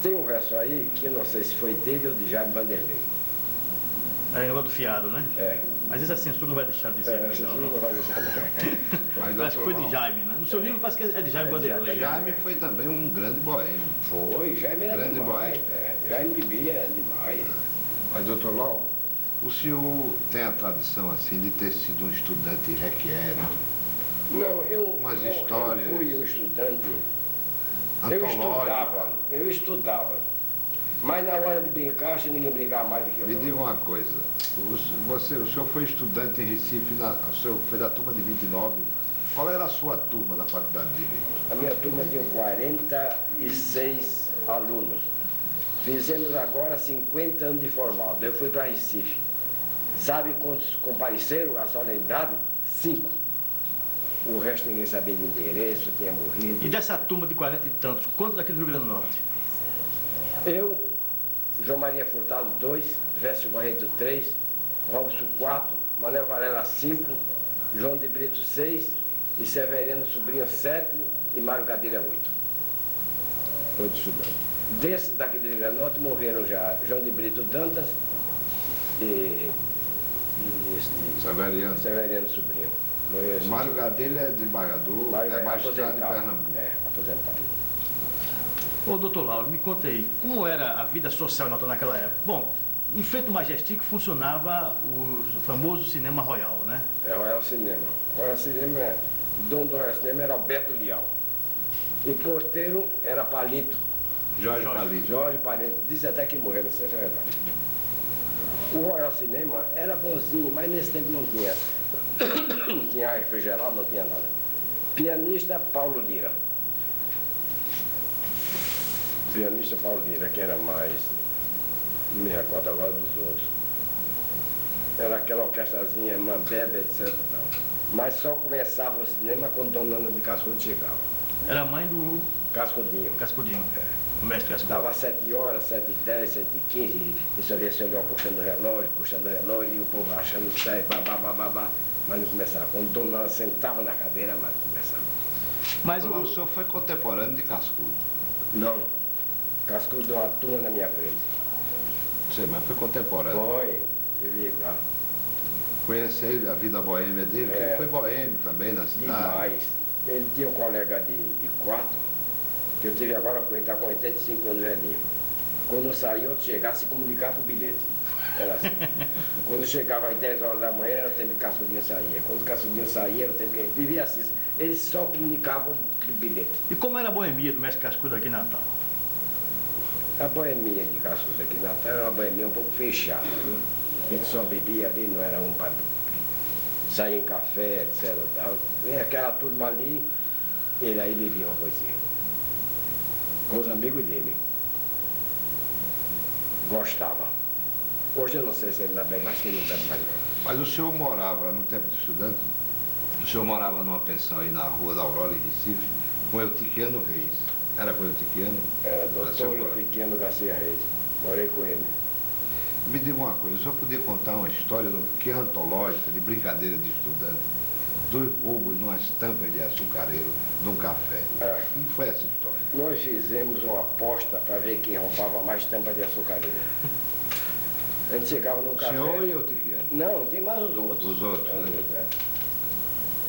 Tem um verso aí que eu não sei se foi dele ou de Jaime Vanderlei. É o negócio do fiado, né? É. Mas essa censura não vai deixar de dizer. Não vai deixar. Mas acho que foi de Jaime, né? No seu livro parece que é de Jaime Vanderlei. Jaime foi também um grande boêmio. Foi, Jaime era grande demais. Jaime bebia demais. Mas, doutor Lauro, o senhor tem a tradição assim de ter sido um estudante requieto? Não, eu fui um estudante. Eu estudava. Mas na hora de brincar, acho que ninguém brincava mais do que eu. Me diga uma coisa, O senhor foi estudante em Recife, o senhor foi da turma de 29. Qual era a sua turma na Faculdade de Direito? A minha turma tinha 46 alunos. Fizemos agora 50 anos de formado. Eu fui para Recife. Sabe quantos compareceram à solenidade? 5. O resto ninguém sabia de endereço, tinha morrido. E dessa turma de 40 e tantos, quantos daqui do Rio Grande do Norte? Eu, João Maria Furtado 2, Vécio Barreto 3, Robson 4, Manuel Varela 5, João de Brito 6 e Severiano Sobrinho 7 e Mário Gadeira 8. 8 estudantes. Desses daqui do Rio Grande do Norte morreram já João de Brito Dantas e Severiano Sobrinho. O Mário Gadelha é desembargador, é magistrado em Pernambuco. É, aposentado. Ô, doutor Lauro, me conta aí, como era a vida social naquela época? Bom, em frente ao Majestic funcionava o famoso Cinema Royal, né? É, Royal Cinema. Royal Cinema, o dono do Royal Cinema era Alberto Lial. E porteiro era Palito. Jorge Palito. Jorge Palito. Diz até que morreu, não sei se é verdade. O Royal Cinema era bonzinho, mas nesse tempo não tinha. Não tinha refrigerado, não tinha nada. Pianista Paulo Lira. Pianista Paulo Lira, que era mais, não me recordo agora dos outros. Era aquela orquestrazinha, Mambebe, etc. Não. Mas só começava o cinema quando Dona Ana de Cascudo chegava. Era a mãe do Cascudinho. Cascudinho, É. o mestre Cascudinho. Dava 7 horas, 7h10, 7h15, e só via senhor puxando o relógio, e o povo achando o pé, babá. Mas não começava. Quando Dona Ana sentava na cadeira, mas começava. Mas o senhor foi contemporâneo de Cascudo? Não. Cascudo deu uma turma na minha frente. Sim, mas foi contemporâneo. Foi, eu vi lá. Conheci a vida boêmia dele, porque ele foi boêmio também na cidade. Demais. Ele tinha um colega de quarto, que eu tive agora com ele, está com 85 anos velhinho. Quando eu saía, outro chegava, se comunicava por bilhete. Era assim. Quando chegava às 10 horas da manhã, era o tempo que Cascudinho saía. Quando o Cascudinho saía, era o tempo que ele vivia assim. Eles só comunicavam por bilhete. E como era a boemia do mestre Cascudo aqui em Natal? A boemia de Cascudo aqui em Natal era uma boemia um pouco fechada, viu? Ele só bebia ali, não era um para sair em café, etc. Tal. E aquela turma ali, ele aí bebia uma coisinha. Com os amigos dele. Gostava. Hoje eu não sei se ele ainda bebe, mas que ele não bebe mais. Mas o senhor morava, no tempo de estudante, o senhor morava numa pensão aí na Rua da Aurora, em Recife, com Eutiquiano Reis. Era com Eutiquiano? Era doutor Eutiquiano Garcia Reis. Morei com ele. Me diga uma coisa, o senhor podia contar uma história que é antológica, de brincadeira de estudante, dos roubos numas tampas de açucareiro de um café. É. Como foi essa história? Nós fizemos uma aposta para ver quem roubava mais tampa de açucareiro. A gente chegava num café. O senhor e Eutiquiano? Não, tem mais os outros. Os outros, né? É.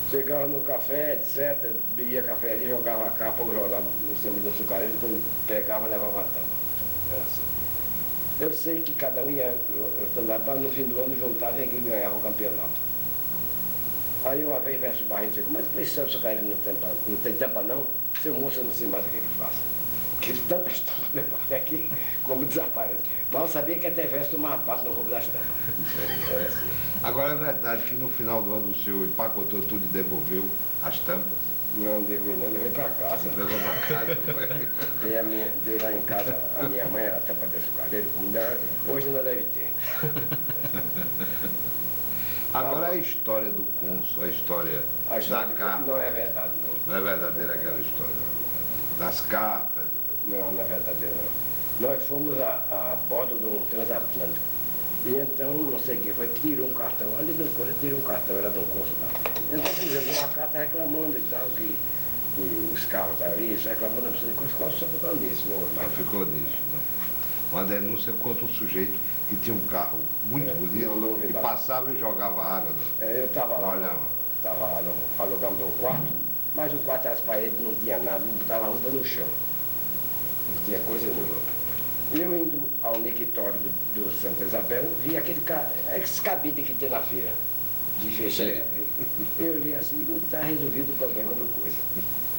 Chegava no café, etc., bebia café ali, jogava a capa, o jornal em cima do açucareiro, quando pegava, levava a tampa. Era assim. Eu sei que cada um ia, no fim do ano, juntava e quem ganhava o campeonato. Aí uma vez Verso Barreto chegou, mas esse seu açucareiro não tem tampa não? Seu moço, eu não sei mais o que que faça. Porque tantas tampas levava até que como desaparece. Mas eu sabia que até Verso tomava parte no roubo das tampas. É assim. Agora é verdade que no final do ano o senhor empacotou tudo e devolveu as tampas. Não, levei para casa. Levou para casa. Dei lá em casa, a minha mãe era tampa de açucareiro, hoje não deve ter. Agora a história do cônsul, a história da carta. Não é verdade, não. Não é verdadeira aquela história. Das cartas. Não, não é verdadeira, não. Nós fomos a bordo de um transatlântico. E então, não sei quem foi, tirou um cartão. Ali no coisa, tirou um cartão, era de um consulado. Então fizemos uma carta reclamando e tal, que os carros ali, reclamando a pessoa de coisa, ficou só por causa disso. Não ficou nisso, né? Uma denúncia contra um sujeito que tinha um carro muito bonito e passava e jogava água. Eu estava lá, olhava. Alugamos um quarto, mas o quarto, as paredes não tinha nada, não botava roupa no chão. Não tinha coisa nenhuma. Eu indo ao mictório do Santa Isabel, vi esse cabide que tem na feira, de fechar. Eu li assim, está resolvido o problema do coisa.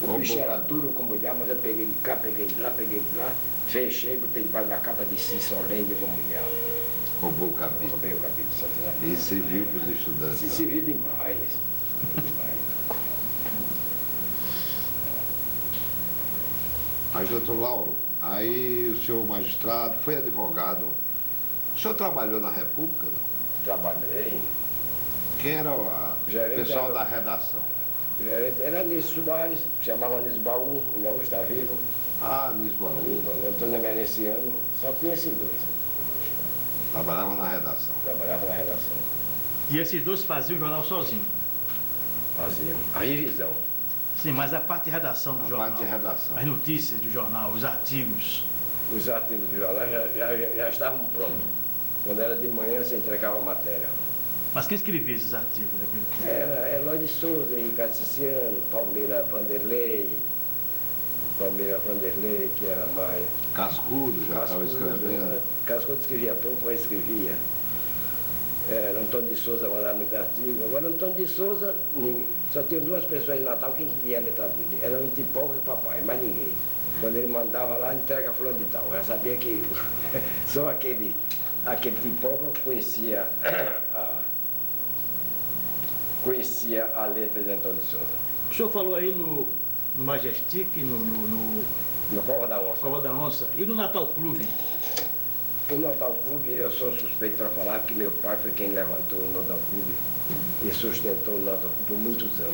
O bicho era duro como mulher, mas eu peguei de cá, peguei de lá, fechei, botei debaixo da capa de si, solene como mulher. Roubou o capítulo. Roubei o capítulo de Santa Isabel. E serviu para os estudantes. Se serviu demais. Aí, doutor Lauro, aí o senhor magistrado foi advogado. O senhor trabalhou na República, não? Trabalhei. Quem era o pessoal era- da redação? Era Nísio Soares, chamava Nísio Baú, ainda hoje está vivo. Ah, Lisboa. O Antônio Emerenciano, só tinha esses dois. Trabalhava na redação. Trabalhava na redação. E esses dois faziam o jornal sozinho. Faziam a revisão. Sim, mas a parte de redação do A jornal. parte de redação. As notícias do jornal, os artigos. Os artigos do jornal já estavam prontos. Quando era de manhã, você entregava a matéria. Mas quem escrevia esses artigos naquele tempo? Era Eloy de Souza, Ricardo Ciciano, Palmeira Vanderlei, que era mais... Cascudo já estava escrevendo. Cascudo escrevia pouco, mas escrevia. Era Antônio de Souza mandava muito artigo. Agora, Antônio de Souza, só tinha duas pessoas em Natal que entendia a letra dele. Era um tipógrafo e papai, mais ninguém. Quando ele mandava lá, entrega fulano de tal. Eu já sabia que só aquele tipógrafo conhecia a letra de Antônio de Souza. O senhor falou aí no Majestic, No Cova da Onça. Cova da Onça e no Natal Clube. O Natal Clube, eu sou suspeito para falar que meu pai foi quem levantou o Natal Clube e sustentou o Natal Clube por muitos anos.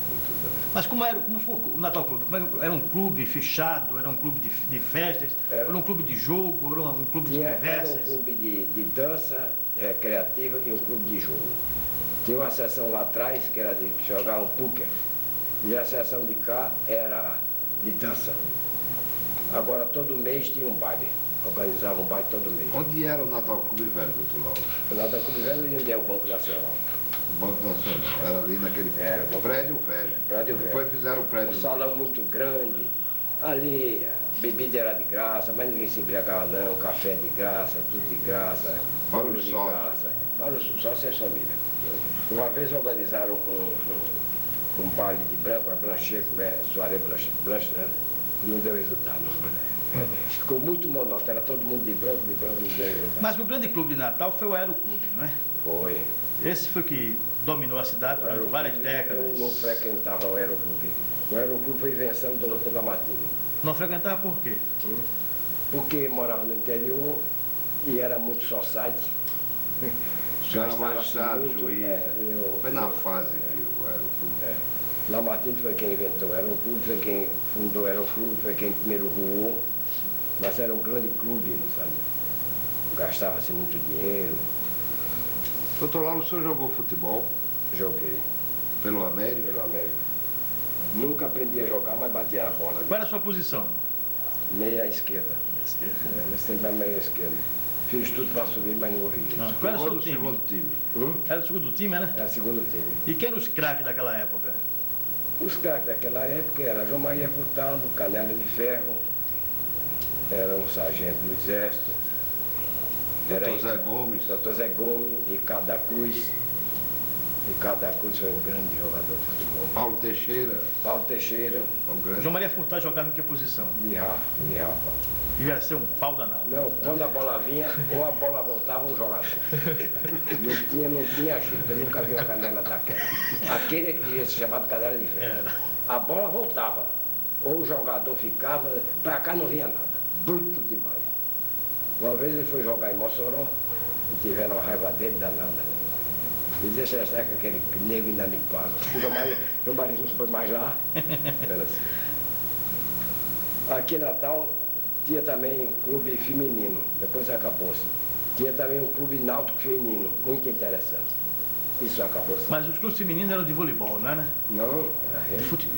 Muitos anos. Mas como foi o Natal Clube? Era um clube fechado? Era um clube de festas? Era um clube de jogo? Era um clube de Era um conversas? clube de dança recreativa e um clube de jogo. Tinha uma seção lá atrás que era de jogar um púquer e a seção de cá era de dança. Agora todo mês tinha um baile. Organizava um baile todo mês. Onde era o Natal Clube Velho, doutor Lauro? O Natal Clube Velho onde é o Banco Nacional. O Banco Nacional. Era ali naquele prédio velho. Prédio velho. Depois fizeram o prédio Um salão muito grande. Ali a bebida era de graça, mas ninguém se embriagava não. Café de graça, tudo de graça. Para bolo os de sócios. graça. Para os sócios e as famílias. Uma vez organizaram um baile de branco, a Blanchet, Soirée Blanche, né? Não deu resultado. Ficou muito monótono, era todo mundo de branco, não deu resultado. Mas o grande clube de Natal foi o Aeroclube, não é? Foi. Esse foi que dominou a cidade durante várias décadas. Eu não frequentava o Aeroclube. O Aeroclube foi invenção do Dr. Lamartine. Não frequentava por quê? Porque morava no interior e era muito society. O senhor era Gastava-se magistrado, muito, juiz. Foi na fase que o Aeroclube. Lamartine foi quem inventou o Aeroclube, foi quem fundou o Aeroclube, foi quem primeiro voou. Mas era um grande clube, não sabe? Gastava-se muito dinheiro. Doutor Lauro, o senhor jogou futebol Joguei pelo América? pelo América. Nunca aprendi a jogar, mas batia a bola. Qual era a sua posição? Meia esquerda. Mas sempre a meia esquerda. Fiz tudo para subir, mas não ouvi. Não. Qual era o Jogou seu no time? segundo time. Era o segundo time, né? Era segundo time. E quem eram os craques daquela época? Os craques daquela época eram João Maria Furtado, Canela de Ferro, era um sargento do Exército. Doutor Zé Gomes. Doutor Zé Gomes, Ricardo da Cruz. Ricardo da Cruz foi um grande jogador de futebol. Paulo Teixeira. Paulo Teixeira, Um grande. João Maria Furtado jogava em que posição? de Rafa. Devia ser um pau danado. Não, quando a bola vinha, ou a bola voltava ou o jogador. Não tinha jeito, eu nunca vi uma canela daquela. Aquele que devia ser chamado canela de ferro. Era. A bola voltava, ou o jogador ficava, pra cá não vinha nada. Bruto demais. Uma vez ele foi jogar em Mossoró, e tiveram uma raiva dele danada. E disse, será que aquele nego ainda me paga? Meu marido não foi mais lá. Era assim. Aqui em Natal tinha também um clube feminino, depois acabou-se. Tinha também um clube náutico feminino, muito interessante. Isso acabou-se. Mas os clubes femininos eram de voleibol, não era? Não, era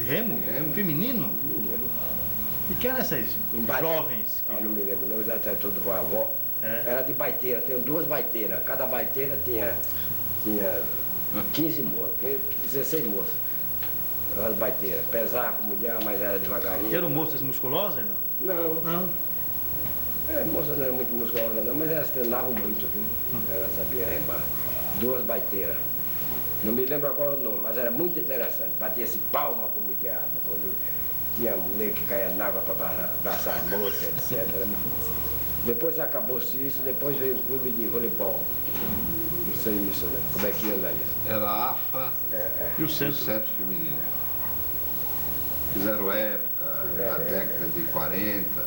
Remo? Remo. Feminino? menino. E quem eram essas jovens? Ah, não me lembro, não, já até tudo com a avó. É. Era de baiteira, tinha duas baiteiras. Cada baiteira tinha 15 moças, 16 moças. As baiteiras. Pesava com mulher, mas era devagarinho. Eram moças musculosas? Não? Não, Não. moça não era muito musculosa não, mas elas treinavam muito, viu? Ela sabia remar. Duas baiteiras. Não me lembro agora o nome, mas era muito interessante. Batia-se palma como diabo, quando tinha mulher que caía na água para abraçar as moças, etc. Era muito... Depois acabou-se isso, depois veio um clube de voleibol. Não sei isso, né? Como é que ia andar isso? Era a AFA E o e o centro? Centro Feminino. Fizeram época, na década de 40.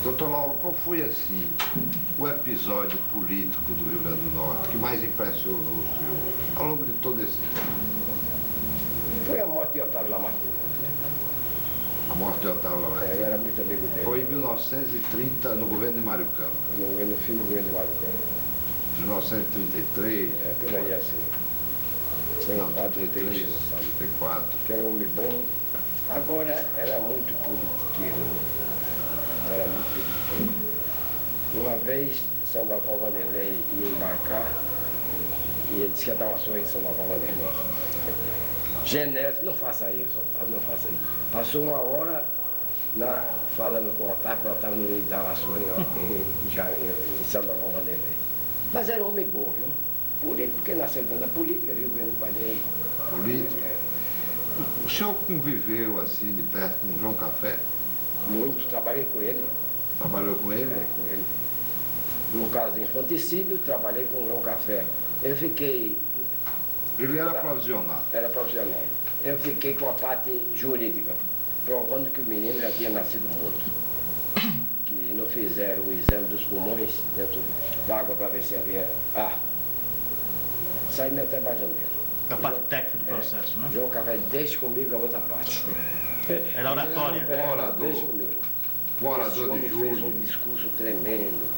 Doutor Lauro, qual foi, assim, o episódio político do Rio Grande do Norte que mais impressionou o senhor ao longo de todo esse tempo? Foi a morte de Otávio Lamartine. A morte de Otávio Lamartine. Eu era muito amigo dele. Foi em 1930, no governo de Mário Campos. No fim do governo de Mário Campos. 1933. Por aí assim. Foi Não, um fato 33, triste, sabe? 34. Que era um homem bom. Agora era muito politiqueiro. Era muito politiqueiro. Uma vez, São Paulo Vanderlei ia embarcar e ele disse que ia dar uma surra em São Paulo Vanderlei. Genésio, não faça isso, Otávio, não faça isso. Passou uma hora falando com o Otávio não ia dar uma surra em São Paulo Vanderlei. Mas era um homem bom, viu? Político, porque nasceu dentro da política, viu? Vendo o pai dele. Política. O senhor conviveu, assim, de perto com o João Café? Muito, trabalhei com ele. Trabalhou com ele? Trabalhei com ele. No caso de infanticídio, trabalhei com o João Café. Eu fiquei... Ele era provisional. Era profissional. Eu fiquei com a parte jurídica, provando que o menino já tinha nascido morto. Que não fizeram o exame dos pulmões dentro d'água para ver se havia ar. Saímos até mais ou menos. A parte técnica do processo, né? João Café, deixe comigo a outra parte. Era oratória. Orador. Deixe comigo. Um orador Esse de homem fez júri. um discurso tremendo.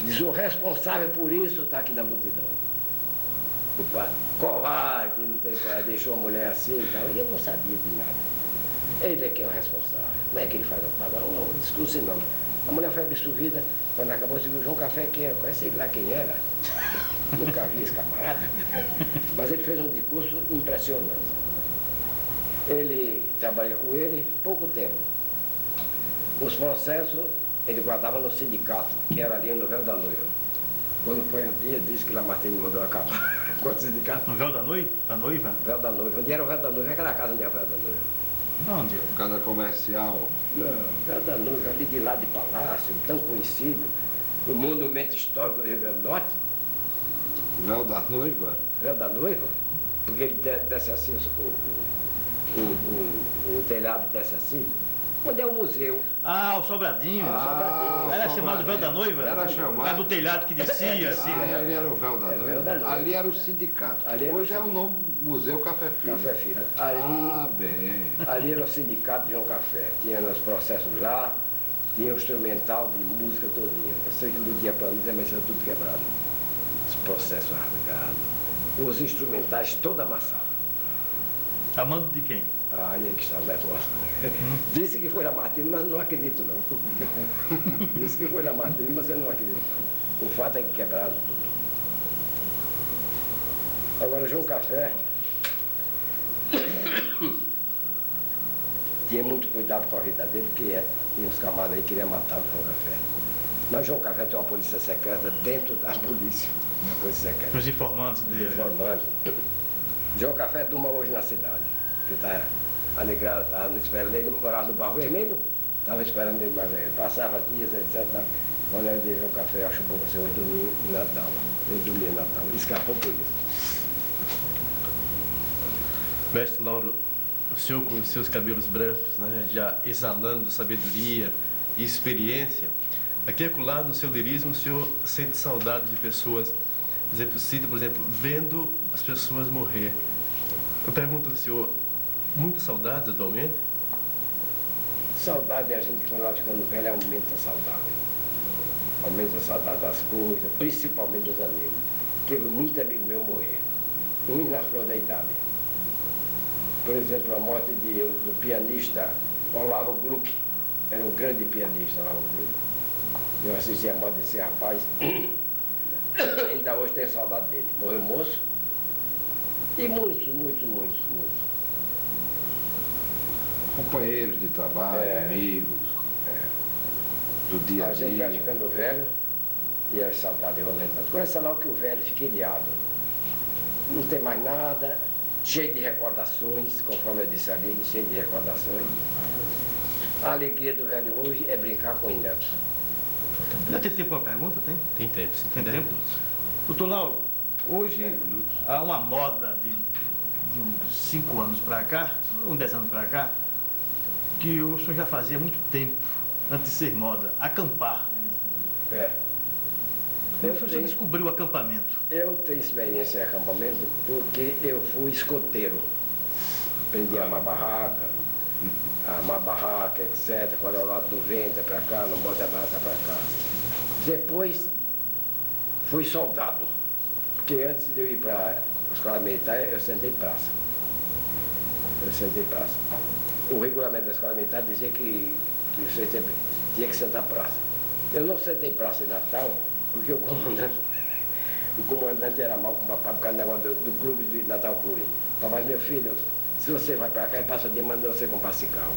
Diz, o responsável por isso está aqui na multidão. O pai, covarde, não tem coragem, deixou a mulher assim e tal. E eu não sabia de nada. Ele é que é o responsável. Não é que ele faz o discurso, não. A mulher foi absolvida, quando acabou, disse, o João Café quem era? Conhece lá quem era? Nunca vi esse camarada. Mas ele fez um discurso impressionante. Trabalhei com ele pouco tempo. Os processos ele guardava no sindicato, que era ali no Véu da Noiva. Quando foi um dia, disse que Lamartine mandou acabar com o sindicato. No véu da noiva? Da noiva? Véu da Noiva. Onde era o Véu da Noiva? Aquela casa onde era o Véu da Noiva. Onde? Casa comercial. Não, Véu da Noiva, ali de lá de Palácio, tão conhecido. O monumento histórico do Rio Grande do Norte. Véu da noiva? Véu da Noiva. Porque ele desce assim, o telhado desce assim. Onde é o museu? Ah, o Sobradinho. Era chamado Véu da Noiva? Era chamado. Era do telhado que descia, assim. Ali era o Véu da Véu Noiva. da Noiva. Ali era o sindicato. Ali era o Hoje é o nome Museu Café Filho. Café Filho. Bem. Ali era o sindicato de João Café. Tinha os processos lá, tinha o instrumental de música todinha. Eu sei que do dia para noite também saiu tudo quebrado. Os processos rasgados. Os instrumentais todos amassados. A mando de quem? A Ania que estava nervosa. Disse que foi Lamartine, mas não acredito não. Disse que foi Lamartine, mas eu não acredito. O fato é que quebraram tudo. Agora, João Café tinha muito cuidado com a vida dele, porque tinha uns camaradas aí que queriam matar o João Café. Mas João Café tem uma polícia secreta dentro da polícia. Uma polícia secreta. Os informantes dele. Informantes. João Café durma hoje na cidade. Que está alegrado, estava esperando ele, morava no Barro Vermelho, estava esperando ele, mas ele passava dias, etc. Quando ele deu João Café, acho bom você hoje dormir em Natal. Ele dormia em Natal, ele escapou por isso. Mestre Lauro, o senhor com os seus cabelos brancos, né, já exalando sabedoria e experiência, aqui e acolá, no seu lirismo, o senhor sente saudade de pessoas, por exemplo, vendo as pessoas morrer. Eu pergunto ao senhor, muitas saudades atualmente? Saudade, a gente quando vai ficando velho, aumenta a saudade. Aumenta a saudade das coisas, principalmente dos amigos. Teve muito amigo meu morrer, uns na flor da idade. Por exemplo, a morte do pianista Olavo Gluck, era um grande pianista, Olavo Gluck. Eu assisti a morte desse rapaz, ainda hoje tenho saudade dele. Morreu moço. E muitos. Companheiros de trabalho, amigos, do dia a A gente vai dia. ficando velho e a saudade rolando. Conhece lá o que o velho fica ilhado. Não tem mais nada, cheio de recordações, conforme eu disse ali, cheio de recordações. A alegria do velho hoje é brincar com os netos. Já tem tempo para uma pergunta? Tem? Tem tempo, sim. Tem 10 tempo? minutos. Doutor Lauro, hoje há uma moda de uns 5 anos para cá, uns 10 anos para cá, que o senhor já fazia há muito tempo, antes de ser moda, acampar. É. Como o senhor descobriu o acampamento? Eu tenho experiência em acampamento porque eu fui escoteiro. Aprendi a armar barraca, etc. Quando é o lado do vento, é para cá, não bota a barraca para cá. Depois fui soldado, porque antes de eu ir para a escola militar, eu sentei praça. O regulamento da escola militar dizia que você tinha que sentar praça. Eu não sentei praça em Natal, porque o comandante era mal com o papai por causa do negócio do clube, de Natal Clube. Papai, meu filho, se você vai para cá e passa o dia, manda você comprar esse carro.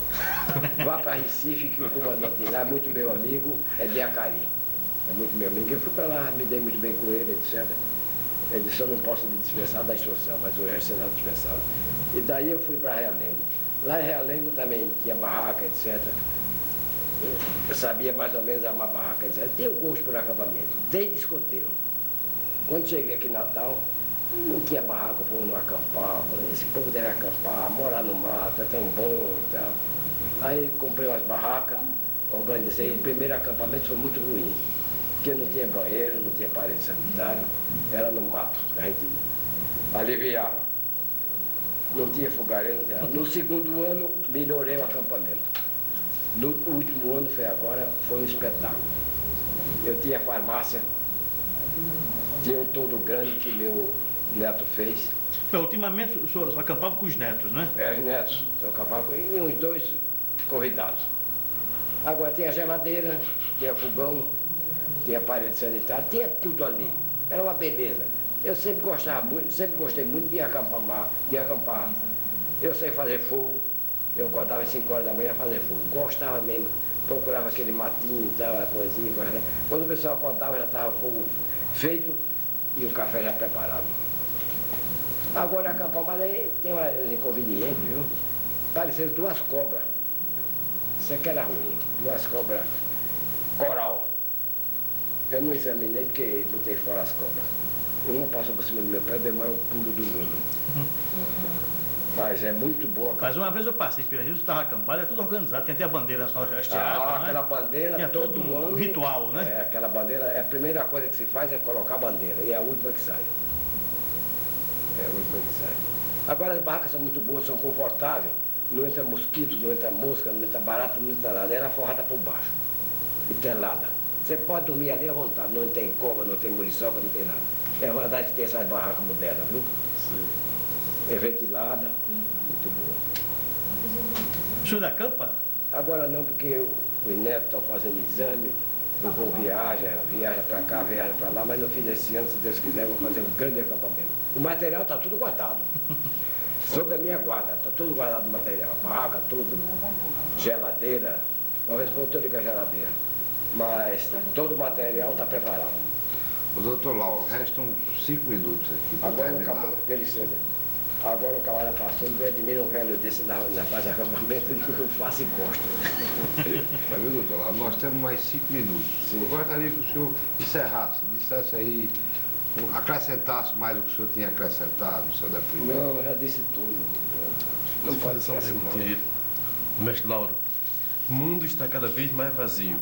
Vá para Recife, que o comandante de lá é muito meu amigo, é de Acari. É muito meu amigo. Eu fui para lá, me dei muito bem com ele, etc. Ele disse, eu não posso lhe dispensar da instrução, mas o resto será dispensado. E daí eu fui para Realengo. Lá em Realengo também tinha barraca, etc. Eu sabia mais ou menos armar barraca, etc. Tinha um gosto por acampamento, desde escoteiro. Quando cheguei aqui em Natal, não tinha barraca, o povo não acampava. Esse povo deve acampar, morar no mato, é tão bom e tal. Aí comprei umas barracas, organizei. O primeiro acampamento foi muito ruim, porque não tinha banheiro, não tinha parede sanitária, era no mato, a gente aliviava. Não tinha fogareiro, não tinha nada. No segundo ano, melhorei o acampamento. No último ano foi agora, foi um espetáculo. Eu tinha farmácia, tinha um todo grande que meu neto fez. Ultimamente o senhor acampava com os netos, né? É, os netos, eu acampava com e uns 2 convidados. Agora tinha geladeira, tinha fogão, tinha parede sanitária, tinha tudo ali. Era uma beleza. Eu sempre gostei muito de acampar. Eu sei fazer fogo. Eu acordava às 5 horas da manhã a fazer fogo. Gostava mesmo. Procurava aquele matinho e tal, coisinha. Quando o pessoal acordava já estava fogo feito e o café já preparado. Agora acampar, mas aí tem uns inconvenientes, viu? Pareceram 2 cobras. Isso aqui era ruim. 2 cobras coral. Eu não examinei porque botei fora as cobras. Uma passou por cima do meu pé, deu mais o pulo do mundo. Mas é muito boa. Mas uma vez eu passei pela Rio, estava acampado, é tudo organizado, tem até a bandeira hasteada, aquela bandeira, tinha todo um ritual, né? É, aquela bandeira, a primeira coisa que se faz é colocar a bandeira, e é a última que sai. Agora as barracas são muito boas, são confortáveis, não entra mosquito, não entra mosca, não entra barata, não entra nada, ela é forrada por baixo, e telada. Você pode dormir ali à vontade, não tem cova, não tem muriçoca, não tem nada. É verdade que tem essas barracas modernas, viu? Sim. É ventilada, muito boa. O senhor acampa? Agora não, porque os netos estão fazendo exame, o voo viaja para cá, viaja para lá, mas no fim desse ano, se Deus quiser, eu vou fazer um grande acampamento. O material está tudo guardado. Sobre a minha guarda, está tudo guardado o material. Barraca, tudo, geladeira, uma vez voltou a ligar a geladeira. Mas todo o material está preparado. O doutor Lauro, restam 5 minutos aqui para terminar. Dê licença. Agora o camarada passou, me admira um velho desse na fase de acampamento, eu faço e gosto. Tá vendo, doutor Lauro? Nós temos mais 5 minutos. Sim. Eu gostaria que o senhor encerrasse, dissesse aí, acrescentasse mais o que o senhor tinha acrescentado no seu depoimento. Não, eu já disse tudo. Não pode só perguntar. Mestre Lauro, o mundo está cada vez mais vazio.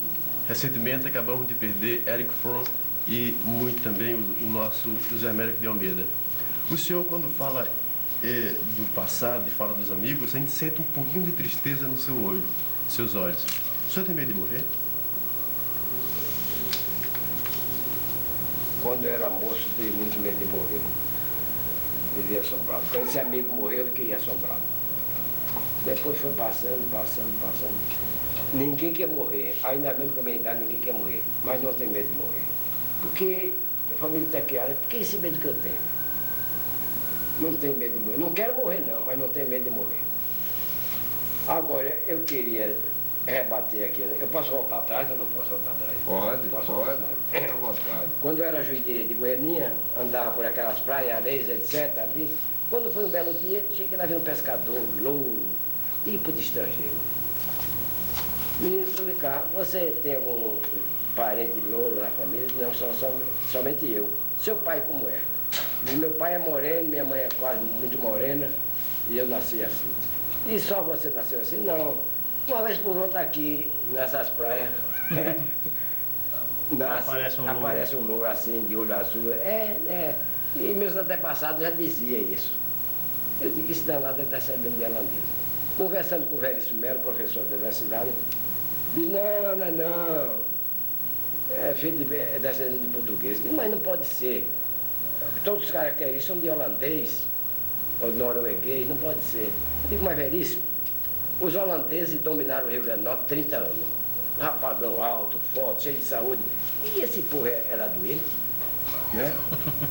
Recentemente acabamos de perder Eric Fromm e muito também o nosso José Américo de Almeida. O senhor, quando fala do passado e fala dos amigos, a gente sente um pouquinho de tristeza no seu olho, nos seus olhos. O senhor tem medo de morrer? Quando eu era moço, eu tinha muito medo de morrer. Vivia assombrado. Quando esse amigo morreu, eu fiquei assombrado. Depois foi passando. Ninguém quer morrer. Ainda mesmo com a minha idade, ninguém quer morrer. Mas não tem medo de morrer. Porque a família está criada. Por que esse medo que eu tenho? Não tenho medo de morrer. Não quero morrer não, mas não tenho medo de morrer. Agora, eu queria rebater aqui. Eu posso voltar atrás ou não posso voltar atrás? Pode. Fica à vontade. Quando eu era juiz de Goianinha, andava por aquelas praias, areias, etc. ali. Quando foi um belo dia, cheguei lá ver um pescador, louro, tipo de estrangeiro. Menino Ricardo, você tem algum parente louro na família? Não, somente eu. Seu pai como é? Meu pai é moreno, minha mãe é quase muito morena, e eu nasci assim. E só você nasceu assim? Não. Uma vez por outra aqui, nessas praias, aparece um louro assim, de olho azul. E meus antepassados já diziam isso. Eu digo que esse danado ele está sabendo de holandês. Conversando com o Veríssimo Melo, professor da universidade, disse, não. É filho de descendente de português. Disse, mas não pode ser. Todos os característicos são de holandês, ou de norueguês, não pode ser. Eu digo, mas Veríssimo, os holandeses dominaram o Rio Grande do Norte 30 anos. Rapagão alto, forte, cheio de saúde. E esse povo era doente, né?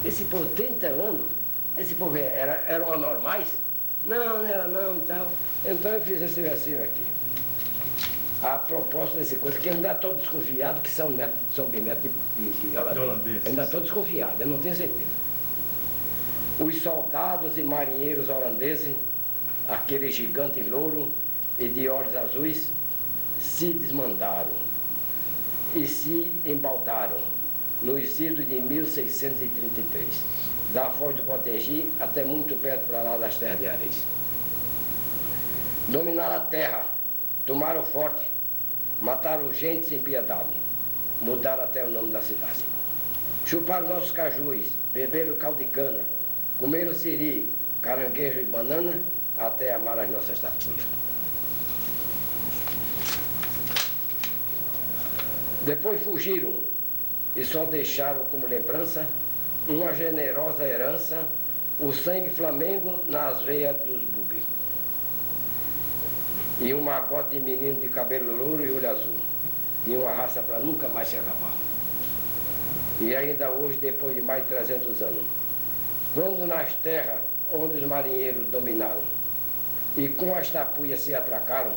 Esse povo, 30 anos, esse povo eram anormais? Não era não e tal. Então eu fiz esse versículo aqui. A propósito dessa coisa, que eu ainda estou desconfiado que são bisnetos de holandês. Ainda estou desconfiado, eu não tenho certeza. Os soldados e marinheiros holandeses, aquele gigante louro e de olhos azuis, se desmandaram e se embaldaram nos idos de 1633, da Foz do Potengi até muito perto para lá das terras de Areis. Dominaram a terra, tomaram o forte, mataram gente sem piedade, mudaram até o nome da cidade. Chuparam nossos cajus, beberam caldo de cana, comeram siri, caranguejo e banana, até amar as nossas tapuias. Depois fugiram e só deixaram como lembrança uma generosa herança, o sangue flamengo nas veias dos bubis. E um magote de menino de cabelo louro e olho azul. De uma raça para nunca mais se acabar. E ainda hoje, depois de mais de 300 anos, quando nas terras onde os marinheiros dominaram e com as tapuias se atracaram,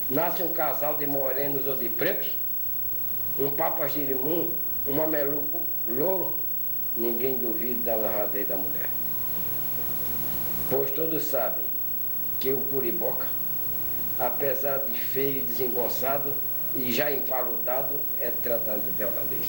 nasce um casal de morenos ou de pretos, um papa girimum, um mameluco louro, ninguém duvida da honradez da mulher. Pois todos sabem que o curiboca, apesar de feio e desengonçado e já empaludado, é tratado de holandês.